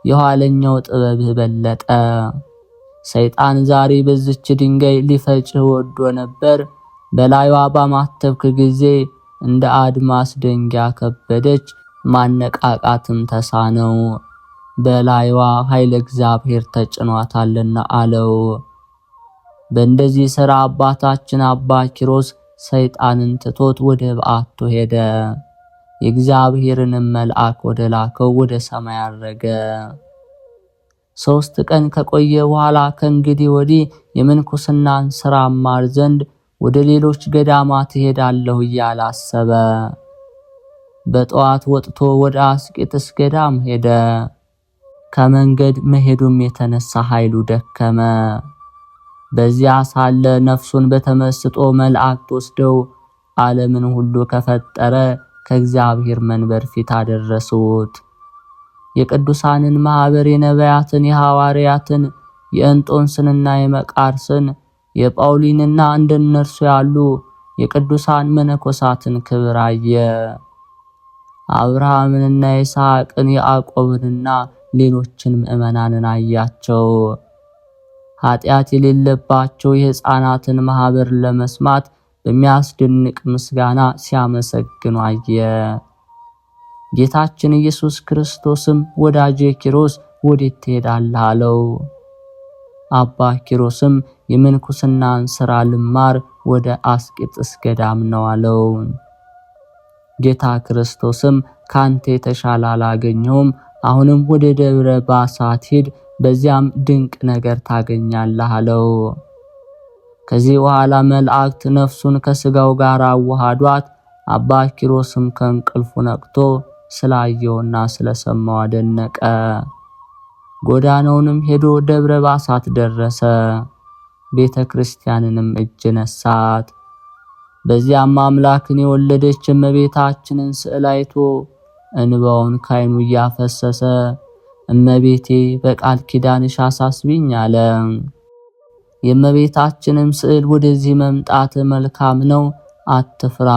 የኋለኛው ጥበብ በለጠ። ሰይጣን ዛሬ በዚች ድንጋይ ሊፈጭህ ወዶ ነበር። በላይዋ ባማተብክ ጊዜ እንደ አድማስ ደንጊያ ከበደች፣ ማነቃቃትም ተሳነው። በላይዋ ኃይለ እግዚአብሔር ተጭኗታልና አለው። በእንደዚህ ሥራ አባታችን አባ ኪሮስ ሰይጣንን ትቶት ወደ በዓቱ ሄደ። የእግዚአብሔርንም መልአክ ወደ ላከው ወደ ሰማይ አረገ። 3 ቀን ከቆየ በኋላ ከእንግዲህ ወዲህ የምንኩስናን ሥራ ማር ዘንድ ወደ ሌሎች ገዳማት ሄዳለሁ እያለ አሰበ። በጠዋት ወጥቶ ወደ አስቄጥስ ገዳም ሄደ። ከመንገድ መሄዱም የተነሳ ኃይሉ ደከመ። በዚያ ሳለ ነፍሱን በተመስጦ መላእክት ወስደው ዓለምን ሁሉ ከፈጠረ ከእግዚአብሔር መንበር ፊት አደረሱት። የቅዱሳንን ማህበር የነቢያትን፣ የሐዋርያትን፣ የእንጦንስንና የመቃርስን፣ የጳውሊንና እንደነርሱ ያሉ የቅዱሳን መነኮሳትን ክብር አየ። አብርሃምንና ይስሐቅን፣ ያዕቆብንና ሌሎችን ምእመናንን አያቸው። ኃጢአት የሌለባቸው የሕፃናትን ማህበር ለመስማት በሚያስደንቅ ምስጋና ሲያመሰግኑ አየ። ጌታችን ኢየሱስ ክርስቶስም ወዳጄ ኪሮስ ወዴት ትሄዳለህ አለው። አባ ኪሮስም የምንኩስናን ሥራ ልማር ወደ አስቄጥስ ገዳም ነው አለው። ጌታ ክርስቶስም ካንተ የተሻለ አላገኘውም፣ አሁንም ወደ ደብረ ባሳት ሂድ፣ በዚያም ድንቅ ነገር ታገኛለህ አለው። ከዚህ በኋላ መላእክት ነፍሱን ከስጋው ጋር አዋሃዷት። አባ ኪሮስም ከእንቅልፉ ነቅቶ ስላየውና ስለሰማው አደነቀ። ጎዳናውንም ሄዶ ደብረ ባሳት ደረሰ። ቤተ ክርስቲያንንም እጅ ነሳት። በዚያም አምላክን የወለደች እመቤታችንን ስዕል አይቶ እንባውን ካይኑ እያፈሰሰ እመቤቴ በቃል ኪዳንሽ አሳስቢኝ አለ። የእመቤታችንም ስዕል ወደዚህ መምጣት መልካም ነው፣ አትፍራ፣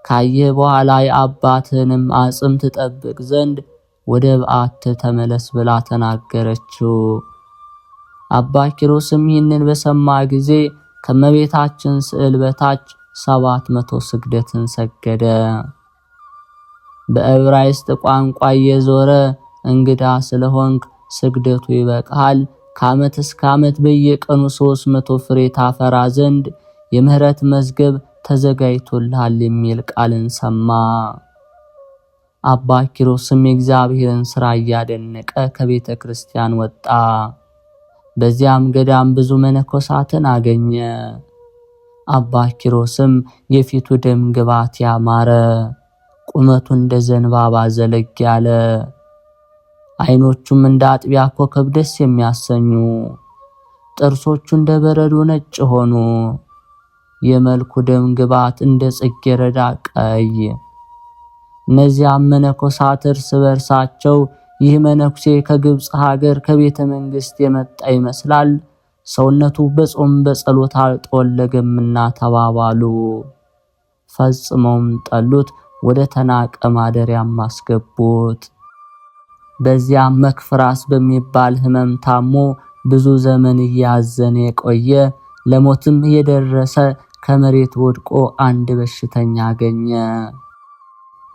ካየህ በኋላ የአባትህንም አጽም ትጠብቅ ዘንድ ወደ በዓት ተመለስ ብላ ተናገረችው። አባ ኪሮስም ይህንን በሰማ ጊዜ ከእመቤታችን ስዕል በታች 700 ስግደትን ሰገደ። በዕብራይስጥ ቋንቋ እየዞረ እንግዳ ስለሆንክ ስግደቱ ይበቃል፣ ከዓመት እስከ ዓመት በየቀኑ 300 ፍሬ ታፈራ ዘንድ የምህረት መዝገብ ተዘጋጅቶልሃል የሚል ቃልን ሰማ። አባ ኪሮስም የእግዚአብሔርን ሥራ እያደነቀ ከቤተ ክርስቲያን ወጣ። በዚያም ገዳም ብዙ መነኮሳትን አገኘ። አባ ኪሮስም የፊቱ ደም ግባት ያማረ፣ ቁመቱ እንደ ዘንባባ ዘለግ ያለ፣ አይኖቹም እንደ አጥቢያ ኮከብ ደስ የሚያሰኙ፣ ጥርሶቹ እንደ በረዶ ነጭ ሆኑ። የመልኩ ደም ግባት እንደ ጽጌረዳ ቀይ። እነዚያም መነኮሳት እርስ በርሳቸው ይህ መነኩሴ ከግብፅ ሀገር ከቤተ መንግስት የመጣ ይመስላል፣ ሰውነቱ በጾም በጸሎት አልጠወለገምና ተባባሉ። ፈጽመውም ጠሉት፣ ወደ ተናቀ ማደሪያም አስገቡት። በዚያም መክፍራስ በሚባል ሕመም ታሞ ብዙ ዘመን እያዘነ የቆየ ለሞትም የደረሰ ከመሬት ወድቆ አንድ በሽተኛ አገኘ።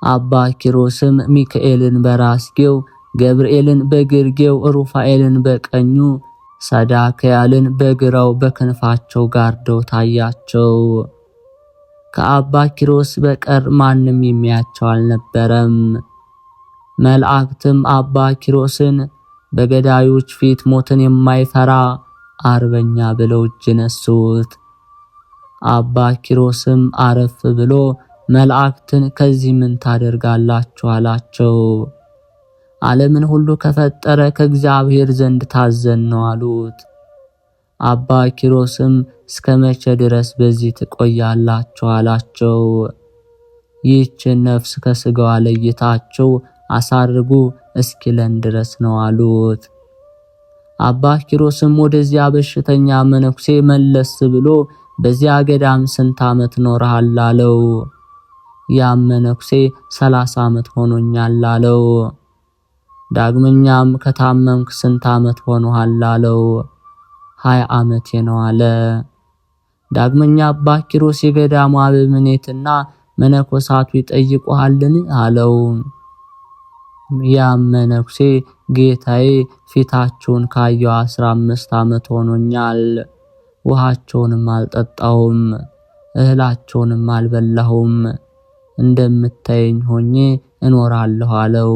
አባ ኪሮስም ሚካኤልን በራስጌው፣ ገብርኤልን በግርጌው፣ ሩፋኤልን በቀኙ፣ ሰዳክያልን በግራው በክንፋቸው ጋርደው ታያቸው። ከአባ ኪሮስ በቀር ማንም የሚያቸው አልነበረም። መላእክትም አባ ኪሮስን በገዳዮች ፊት ሞትን የማይፈራ አርበኛ ብለው እጅ ነሱት። አባ ኪሮስም አረፍ ብሎ መላእክትን ከዚህ ምን ታደርጋላችሁ አላቸው። ዓለምን ሁሉ ከፈጠረ ከእግዚአብሔር ዘንድ ታዘን ነው አሉት። አባ ኪሮስም እስከ መቼ ድረስ በዚህ ትቆያላችሁ አላቸው። ይህችን ነፍስ ከስጋዋ ለይታችሁ አሳርጉ እስኪለን ድረስ ነው አሉት። አባ ኪሮስም ወደዚያ በሽተኛ መነኩሴ መለስ ብሎ በዚያ ገዳም ስንት ዓመት ኖረሃል አለው። ያም መነኩሴ 30 ዓመት ሆኖኛል አለው። ዳግመኛም ከታመምክ ስንት ዓመት ሆኖሃል አለው። 20 ዓመቴ ነው አለ። ዳግመኛ አባ ኪሮስ የገዳሙ አበምኔትና መነኮሳቱ ይጠይቁሃልን አለው። ያም መነኩሴ ጌታዬ ፊታቸውን ካየው 15 ዓመት ሆኖኛል፣ ውሃቸውንም አልጠጣሁም፣ እህላቸውንም አልበላሁም፣ እንደምታየኝ ሆኜ እኖራለሁ አለው።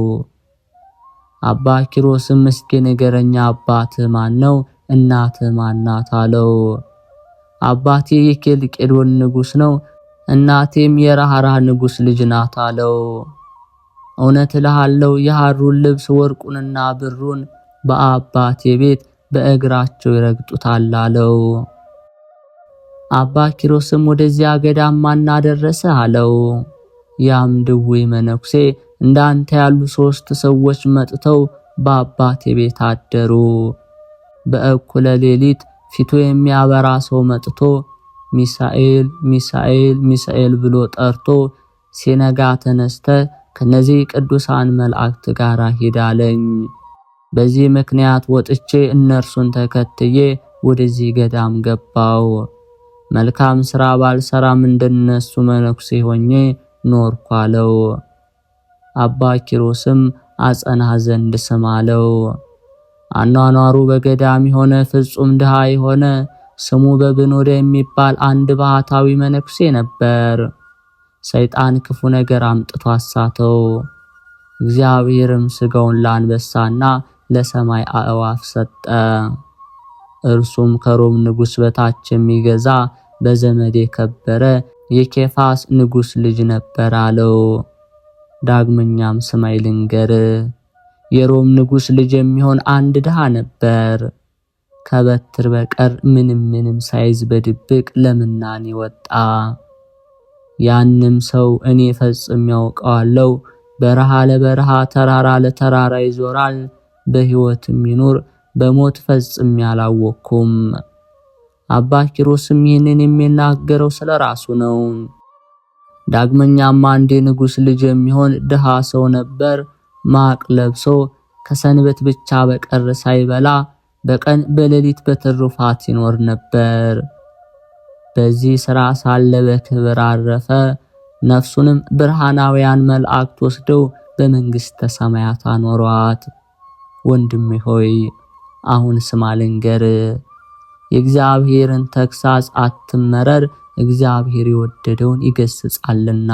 አባ ኪሮስም እስኪ ንገረኛ አባትህ ማን ነው? እናትህ ማናት አለው። አባቴ የኬልቄዶን ንጉሥ ነው፣ እናቴም የራህራህ ንጉሥ ልጅ ናት አለው። እውነት እልሃለሁ የሐሩን ልብስ ወርቁንና ብሩን በአባቴ ቤት በእግራቸው ይረግጡታል አለው። አባ ኪሮስም ወደዚያ ገዳም ማን አደረሰ አለው። ያም ድውይ መነኩሴ እንዳንተ ያሉ 3 ሰዎች መጥተው በአባቴ ቤት አደሩ። በእኩለ ሌሊት ፊቱ የሚያበራ ሰው መጥቶ ሚሳኤል ሚሳኤል ሚሳኤል ብሎ ጠርቶ ሲነጋ ተነስተ ከነዚህ ቅዱሳን መላእክት ጋር ሂዳለኝ። በዚህ ምክንያት ወጥቼ እነርሱን ተከትዬ ወደዚህ ገዳም ገባው። መልካም ሥራ ባልሰራም እንደነሱ መነኩሴ ሆኜ ኖርኩ አለው። አባ ኪሮስም አጸናህ ዘንድ ስም አለው። አኗኗሩ በገዳም የሆነ ፍጹም ድሃ የሆነ ስሙ በብኑደ የሚባል አንድ ባህታዊ መነኩሴ ነበር። ሰይጣን ክፉ ነገር አምጥቶ አሳተው። እግዚአብሔርም ስጋውን ለአንበሳና ለሰማይ አእዋፍ ሰጠ። እርሱም ከሮም ንጉሥ በታች የሚገዛ በዘመድ የከበረ የኬፋስ ንጉሥ ልጅ ነበር አለው። ዳግመኛም ስማይ ልንገር፣ የሮም ንጉሥ ልጅ የሚሆን አንድ ድሃ ነበር። ከበትር በቀር ምንም ሳይዝ በድብቅ ለምናኔ ወጣ። ያንም ሰው እኔ ፈጽም ያውቀዋለሁ። በረሃ ለበረሃ ተራራ ለተራራ ይዞራል። በሕይወትም ይኑር በሞት ፈጽም ያላወቅኩም። አባ ኪሮስም ይህንን የሚናገረው ስለ ራሱ ነው። ዳግመኛም አንድ ንጉሥ ልጅ የሚሆን ድሃ ሰው ነበር። ማቅ ለብሶ ከሰንበት ብቻ በቀር ሳይበላ በቀን በሌሊት በትሩፋት ይኖር ነበር። በዚህ ሥራ ሳለ በክብር አረፈ። ነፍሱንም ብርሃናውያን መላእክት ወስደው በመንግሥተ ሰማያት አኖሯት። ወንድሜ ሆይ አሁን ስማ ልንገር፣ የእግዚአብሔርን ተግሣጽ አትመረር፣ እግዚአብሔር የወደደውን ይገስጻልና።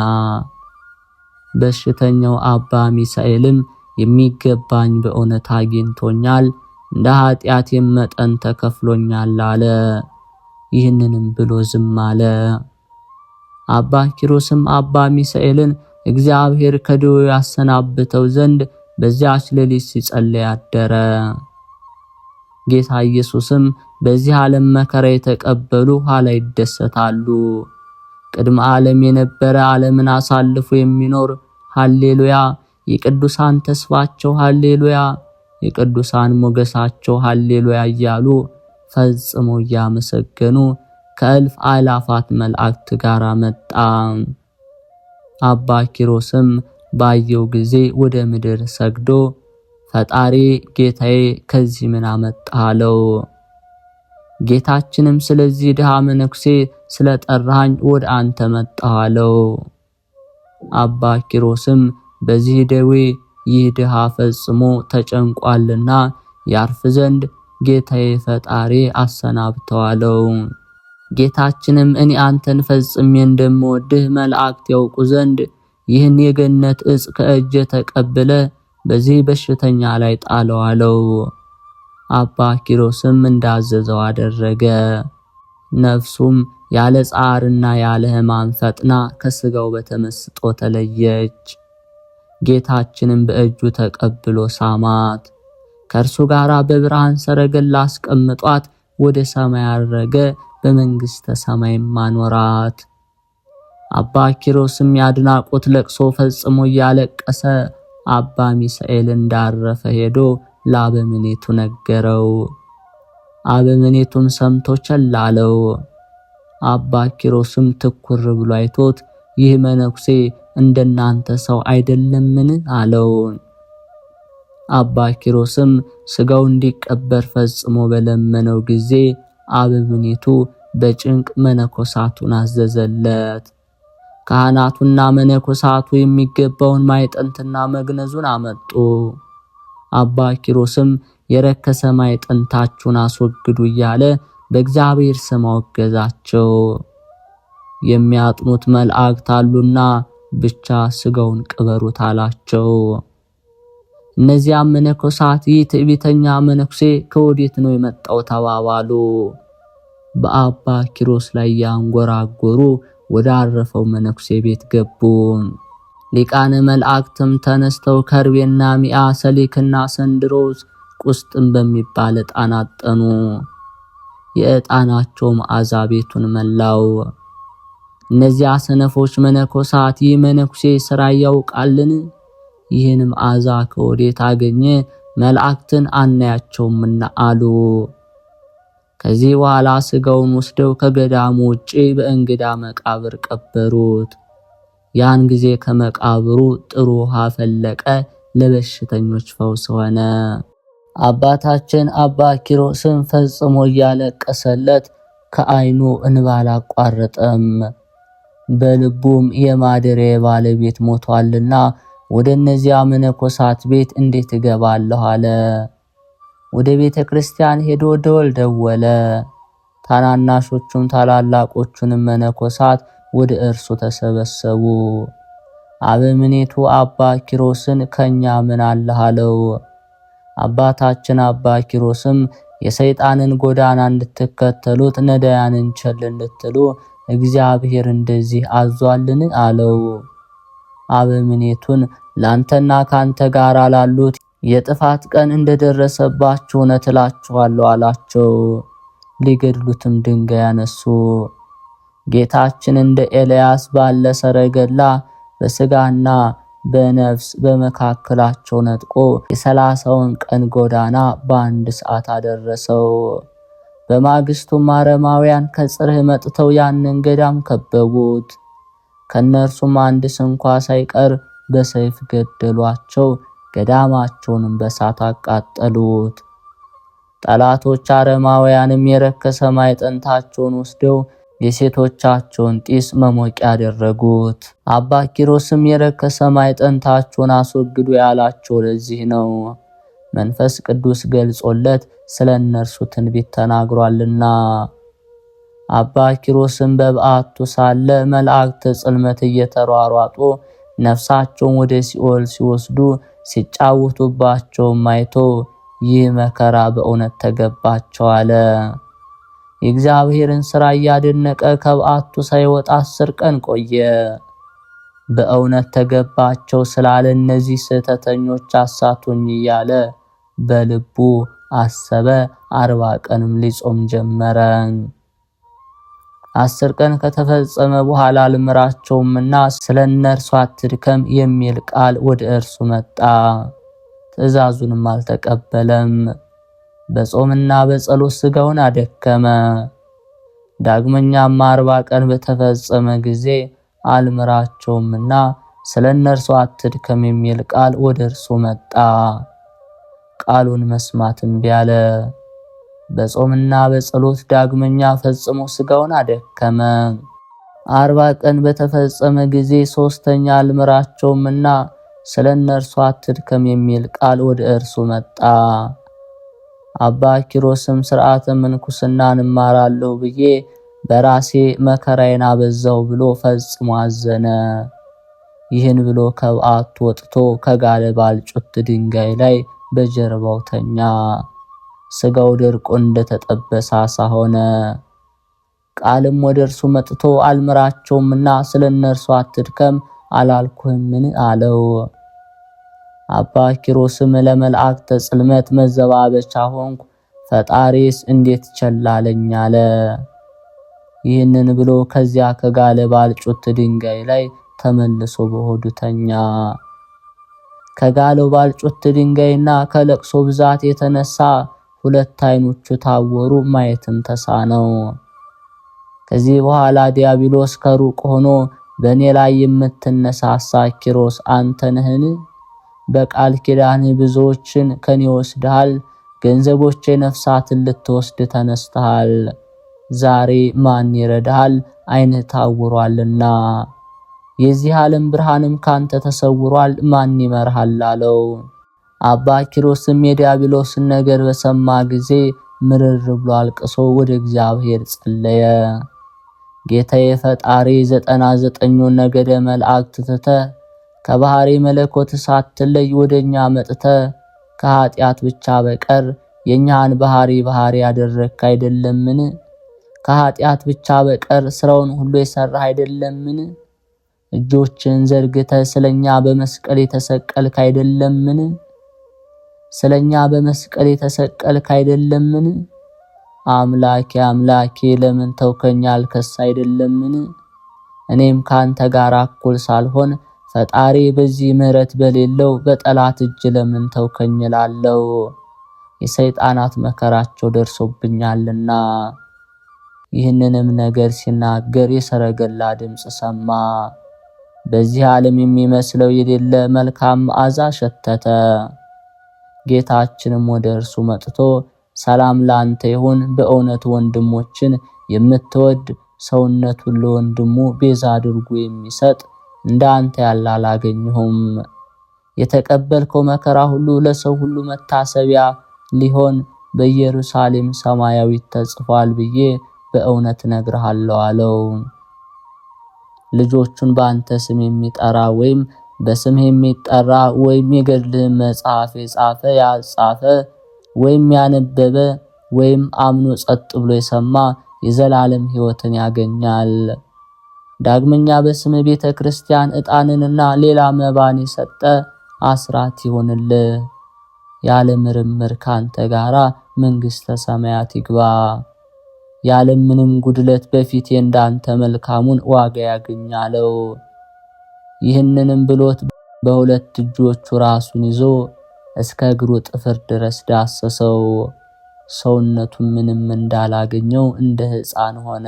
በሽተኛው አባ ሚሳኤልም የሚገባኝ በእውነት አግኝቶኛል፣ እንደ ኃጢአቴም መጠን ተከፍሎኛል አለ። ይህንንም ብሎ ዝም አለ። አባ ኪሮስም አባ ሚሳኤልን እግዚአብሔር ከደዌው ያሰናብተው ዘንድ በዚያች ሌሊት ሲጸልይ አደረ። ጌታ ኢየሱስም በዚህ ዓለም መከራ የተቀበሉ ኋላ ይደሰታሉ። ቅድመ ዓለም የነበረ ዓለምን አሳልፎ የሚኖር ሃሌሉያ፣ የቅዱሳን ተስፋቸው ሃሌሉያ፣ የቅዱሳን ሞገሳቸው ሃሌሉያ እያሉ ፈጽሞ እያመሰገኑ ከእልፍ አእላፋት መላእክት ጋር መጣ። አባ ኪሮስም ባየው ጊዜ ወደ ምድር ሰግዶ ፈጣሪ ጌታዬ ከዚህ ምን አመጣህ አለው። ጌታችንም ስለዚህ ድሃ መነኩሴ ስለጠራኝ ወደ አንተ መጣሁ አለው። አባ ኪሮስም በዚህ ደዌ ይህ ድሃ ፈጽሞ ተጨንቋልና ያርፍ ዘንድ ጌታዬ ፈጣሪ አሰናብተዋለው። ጌታችንም እኔ አንተን ፈጽሜ እንደምወድህ መላእክት ያውቁ ዘንድ ይህን የገነት ዕፅ ከእጄ ተቀብለ በዚህ በሽተኛ ላይ ጣለው አለው። አባ ኪሮስም እንዳዘዘው አደረገ። ነፍሱም ያለ ጻርና ያለ ሕማም ፈጥና ከስጋው በተመስጦ ተለየች። ጌታችንም በእጁ ተቀብሎ ሳማት። ከእርሱ ጋር በብርሃን ሰረገላ አስቀምጧት ወደ ሰማይ አረገ። በመንግሥተ ሰማይም አኖራት። አባ ኪሮስም ያድናቆት ለቅሶ ፈጽሞ እያለቀሰ አባ ሚሳኤል እንዳረፈ ሄዶ ለአበምኔቱ ነገረው። አበምኔቱም ሰምቶ ቸል አለው። አባ ኪሮስም ትኩር ብሎ አይቶት ይህ መነኩሴ እንደናንተ ሰው አይደለምን አለው። አባ ኪሮስም ስጋው እንዲቀበር ፈጽሞ በለመነው ጊዜ አበምኔቱ በጭንቅ መነኮሳቱን አዘዘለት። ካህናቱና መነኮሳቱ የሚገባውን ማዕጠንትና መግነዙን አመጡ። አባ ኪሮስም የረከሰ ማዕጠንታችሁን አስወግዱ እያለ በእግዚአብሔር ስም አወገዛቸው። የሚያጥኑት መላእክት አሉና ብቻ ስጋውን ቅበሩት አላቸው። እነዚያም መነኮሳት ይህ ትዕቢተኛ መነኩሴ ከወዴት ነው የመጣው ተባባሉ። በአባ ኪሮስ ላይ ያንጎራጎሩ ወደ አረፈው መነኩሴ ቤት ገቡ። ሊቃነ መላእክትም ተነስተው ከርቤና ሚአ ሰሊክና ሰንድሮስ ቁስጥም በሚባል ዕጣን አጠኑ። የዕጣናቸው መዓዛ ቤቱን መላው። እነዚያ ሰነፎች መነኮሳት ይህ መነኩሴ ሥራ ያውቃልን? ይህን መዓዛ ከወዴት አገኘ? መላእክትን አናያቸውምና አሉ። ከዚህ በኋላ ስጋውን ወስደው ከገዳሙ ውጪ በእንግዳ መቃብር ቀበሩት። ያን ጊዜ ከመቃብሩ ጥሩ ውሃ ፈለቀ፣ ለበሽተኞች ፈውስ ሆነ። አባታችን አባ ኪሮስም ፈጽሞ እያለቀሰለት ከዓይኑ እንባ አላቋረጠም። በልቡም የማደሪያ ባለቤት ሞቷልና ወደ እነዚያ መነኮሳት ቤት እንዴት እገባለሁ አለ። ወደ ቤተ ክርስቲያን ሄዶ ደወል ደወለ። ታናናሾቹም ታላላቆቹንም መነኮሳት ወደ እርሱ ተሰበሰቡ። አበምኔቱ አባ ኪሮስን ከኛ ምን አለህ አለው። አባታችን አባ ኪሮስም የሰይጣንን ጎዳና እንድትከተሉት ነዳያንን ቸል እንድትሉ እግዚአብሔር እንደዚህ አዟልን አለው። አበምኔቱን ላንተና ካንተ ጋር ላሉት የጥፋት ቀን እንደደረሰባችሁ እውነት እላችኋለሁ አላቸው። ሊገድሉትም ድንጋይ ያነሱ። ጌታችን እንደ ኤልያስ ባለ ሰረገላ በስጋና በነፍስ በመካከላቸው ነጥቆ የ30ውን ቀን ጎዳና በአንድ ሰዓት አደረሰው። በማግስቱም አረማውያን ከጽርህ መጥተው ያንን ገዳም ከበቡት። ከነርሱም አንድ ስንኳ ሳይቀር በሰይፍ ገደሏቸው። ገዳማቸውንም በሳት አቃጠሉት። ጠላቶች አረማውያንም የረከሰ ማዕጠንታቸውን ወስደው የሴቶቻቸውን ጢስ መሞቂያ ያደረጉት። አባ ኪሮስም የረከሰ ማዕጠንታቸውን አስወግዱ ያላቸው ለዚህ ነው። መንፈስ ቅዱስ ገልጾለት ስለ እነርሱ ትንቢት ተናግሯልና። አባ ኪሮስም በበዓቱ ሳለ መላእክት ጽልመት እየተሯሯጡ ነፍሳቸውን ወደ ሲኦል ሲወስዱ ሲጫወቱባቸው አይቶ ይህ መከራ በእውነት ተገባቸው አለ። የእግዚአብሔርን ሥራ እያደነቀ ከበዓቱ ሳይወጣ 10 ቀን ቆየ። በእውነት ተገባቸው ስላለ እነዚህ ስህተተኞች አሳቱኝ እያለ በልቡ አሰበ። 40 ቀንም ሊጾም ጀመረ። 10 ቀን ከተፈጸመ በኋላ ልምራቸውምና ስለ እነርሱ አትድከም የሚል ቃል ወደ እርሱ መጣ። ትእዛዙንም አልተቀበለም። በጾምና በጸሎት ስጋውን አደከመ። ዳግመኛም 40 ቀን በተፈጸመ ጊዜ አልምራቸውምና ስለ እነርሱ አትድከም የሚል ቃል ወደ እርሱ መጣ። ቃሉን መስማት እምቢ አለ። በጾምና በጸሎት ዳግመኛ ፈጽሞ ስጋውን አደከመ። 40 ቀን በተፈጸመ ጊዜ ሶስተኛ አልምራቸውምና ስለ እነርሱ አትድከም የሚል ቃል ወደ እርሱ መጣ። አባ ኪሮስም ሥርዓተ ምንኩስናን እማራለሁ ብዬ በራሴ መከራዬን አበዛው ብሎ ፈጽሞ አዘነ። ይህን ብሎ ከበዓቱ ወጥቶ ከጋለ ባልጩት ድንጋይ ላይ በጀርባው ተኛ። ስጋው ደርቆ እንደተጠበሰ ዓሣ ሆነ። ቃልም ወደ እርሱ መጥቶ አልምራቸውምና ስለነርሱ አትድከም አላልኩህምን አለው። አባ ኪሮስም ለመላእክተ ጽልመት መዘባበቻ ሆንኩ፣ ፈጣሪስ እንዴት ቸላለኝ አለ። ይህንን ብሎ ከዚያ ከጋለ ባልጩት ድንጋይ ላይ ተመልሶ በሆዱ ተኛ። ከጋለው ባልጩት ድንጋይና ከለቅሶ ብዛት የተነሳ ሁለት ዓይኖቹ ታወሩ፣ ማየትም ተሳነው። ከዚህ በኋላ ዲያብሎስ ከሩቅ ሆኖ በእኔ ላይ የምትነሳሳ ኪሮስ አንተ ነህን? በቃል ኪዳንህ ብዙዎችን ከኔ ወስደሃል፣ ገንዘቦቼ ነፍሳትን ልትወስድ ተነስተሃል። ዛሬ ማን ይረዳሃል? ዓይንህ ታውሯልና የዚህ ዓለም ብርሃንም ካንተ ተሰውሯል፣ ማን ይመርሃል አለው። አባ ኪሮስም የዲያብሎስን ነገር በሰማ ጊዜ ምርር ብሎ አልቅሶ ወደ እግዚአብሔር ጸለየ። ጌታዬ ፈጣሪ 99ኙን ነገደ መላእክት ትተህ ከባህሪ መለኮት ሳትለይ ወደኛ መጥተህ ከኃጢአት ብቻ በቀር የኛን ባህሪ ያደረክ አይደለምን? ከኃጢአት ብቻ በቀር ስራውን ሁሉ የሰራህ አይደለምን? እጆችን ዘርግተህ ስለኛ በመስቀል የተሰቀልክ አይደለምን? ስለኛ በመስቀል የተሰቀልክ አይደለምን? አምላኬ አምላኬ ለምን ተውከኝ አልከስ አይደለምን? እኔም ካንተ ጋር እኩል ሳልሆን ፈጣሪ በዚህ ምሕረት በሌለው በጠላት እጅ ለምን ተውከኝ እላለሁ። የሰይጣናት መከራቸው ደርሶብኛልና። ይህንንም ነገር ሲናገር የሰረገላ ድምፅ ሰማ። በዚህ ዓለም የሚመስለው የሌለ መልካም መዓዛ ሸተተ። ጌታችንም ወደ እርሱ መጥቶ ሰላም ላንተ ይሁን፣ በእውነት ወንድሞችን የምትወድ ሰውነቱን ለወንድሙ ቤዛ አድርጎ የሚሰጥ እንዳንተ ያለ አላገኘሁም። የተቀበልከው መከራ ሁሉ ለሰው ሁሉ መታሰቢያ ሊሆን በኢየሩሳሌም ሰማያዊት ተጽፏል ብዬ በእውነት እነግርሃለሁ አለው። ልጆቹን በአንተ ስም የሚጠራ ወይም በስም የሚጠራ ወይም የገድልህን መጽሐፍ የጻፈ ያጻፈ ወይም ያነበበ ወይም አምኖ ጸጥ ብሎ የሰማ የዘላለም ሕይወትን ያገኛል። ዳግመኛ በስም ቤተ ክርስቲያን ዕጣንንና ሌላ መባን የሰጠ አስራት ይሆንልህ። ያለ ምርምር ካንተ ጋራ መንግሥተ ሰማያት ይግባ። ያለ ምንም ጉድለት በፊቴ እንዳንተ መልካሙን ዋጋ ያገኛለው። ይህንንም ብሎት በሁለት እጆቹ ራሱን ይዞ እስከ እግሩ ጥፍር ድረስ ዳሰሰው። ሰውነቱን ምንም እንዳላገኘው እንደ ሕፃን ሆነ።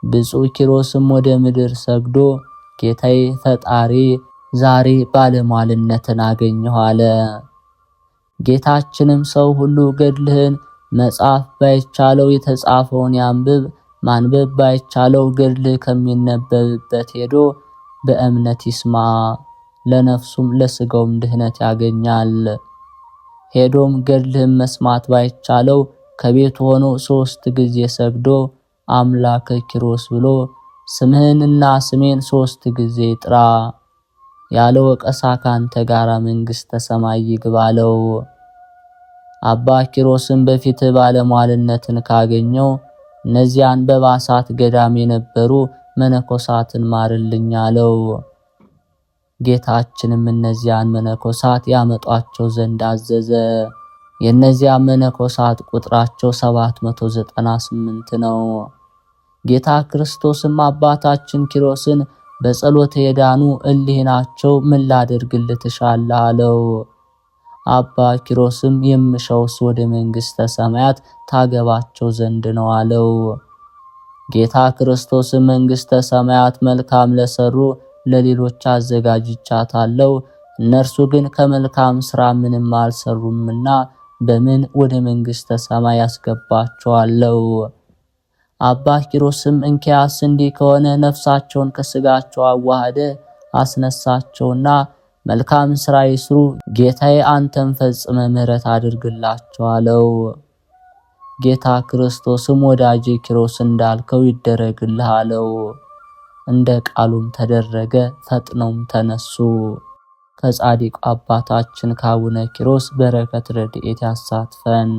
ብፁዕ ኪሮስም ወደ ምድር ሰግዶ ጌታዬ ፈጣሪ ዛሬ ባለሟልነትን አገኘሁ አለ። ጌታችንም ሰው ሁሉ ገድልህን መጻፍ ባይቻለው የተጻፈውን ያንብብ፣ ማንበብ ባይቻለው ገድልህ ከሚነበብበት ሄዶ በእምነት ይስማ፣ ለነፍሱም ለስጋውም ድህነት ያገኛል። ሄዶም ገድልህን መስማት ባይቻለው ከቤቱ ሆኖ 3 ጊዜ ሰግዶ አምላከ ኪሮስ ብሎ ስምህንና ስሜን 3 ጊዜ ጥራ፣ ያለ ወቀሳ ካንተ ጋራ መንግሥተ ሰማይ ይግባለው። አባ ኪሮስም በፊት ባለሟልነትን ካገኘው እነዚያን በባሳት ገዳም የነበሩ መነኮሳትን ማርልኝ አለው። ጌታችንም እነዚያን መነኮሳት ያመጧቸው ዘንድ አዘዘ። የእነዚያ መነኮሳት ቁጥራቸው 798 ነው። ጌታ ክርስቶስም አባታችን ኪሮስን በጸሎት የዳኑ እሊህ ናቸው፣ ምን ላደርግልህ ትሻለህ አለው። አባ ኪሮስም የምሻውስ ወደ መንግሥተ ሰማያት ታገባቸው ዘንድ ነው አለው። ጌታ ክርስቶስም መንግሥተ ሰማያት መልካም ለሰሩ ለሌሎች አዘጋጅቻታለሁ፣ እነርሱ ግን ከመልካም ሥራ ምንም አልሰሩምና በምን ወደ መንግሥተ ሰማይ ያስገባቸዋለሁ? አባ ኪሮስም እንኪያስ እንዲህ ከሆነ ነፍሳቸውን ከሥጋቸው አዋህደ አስነሳቸውና መልካም ሥራ ይስሩ፣ ጌታዬ አንተም ፈጽመ ምሕረት አድርግላቸው አለው። ጌታ ክርስቶስም ወዳጄ ኪሮስ እንዳልከው ይደረግልህ አለው። እንደ ቃሉም ተደረገ። ፈጥነውም ተነሱ። ከጻድቁ አባታችን ከአቡነ ኪሮስ በረከት ረድኤት ያሳትፈን።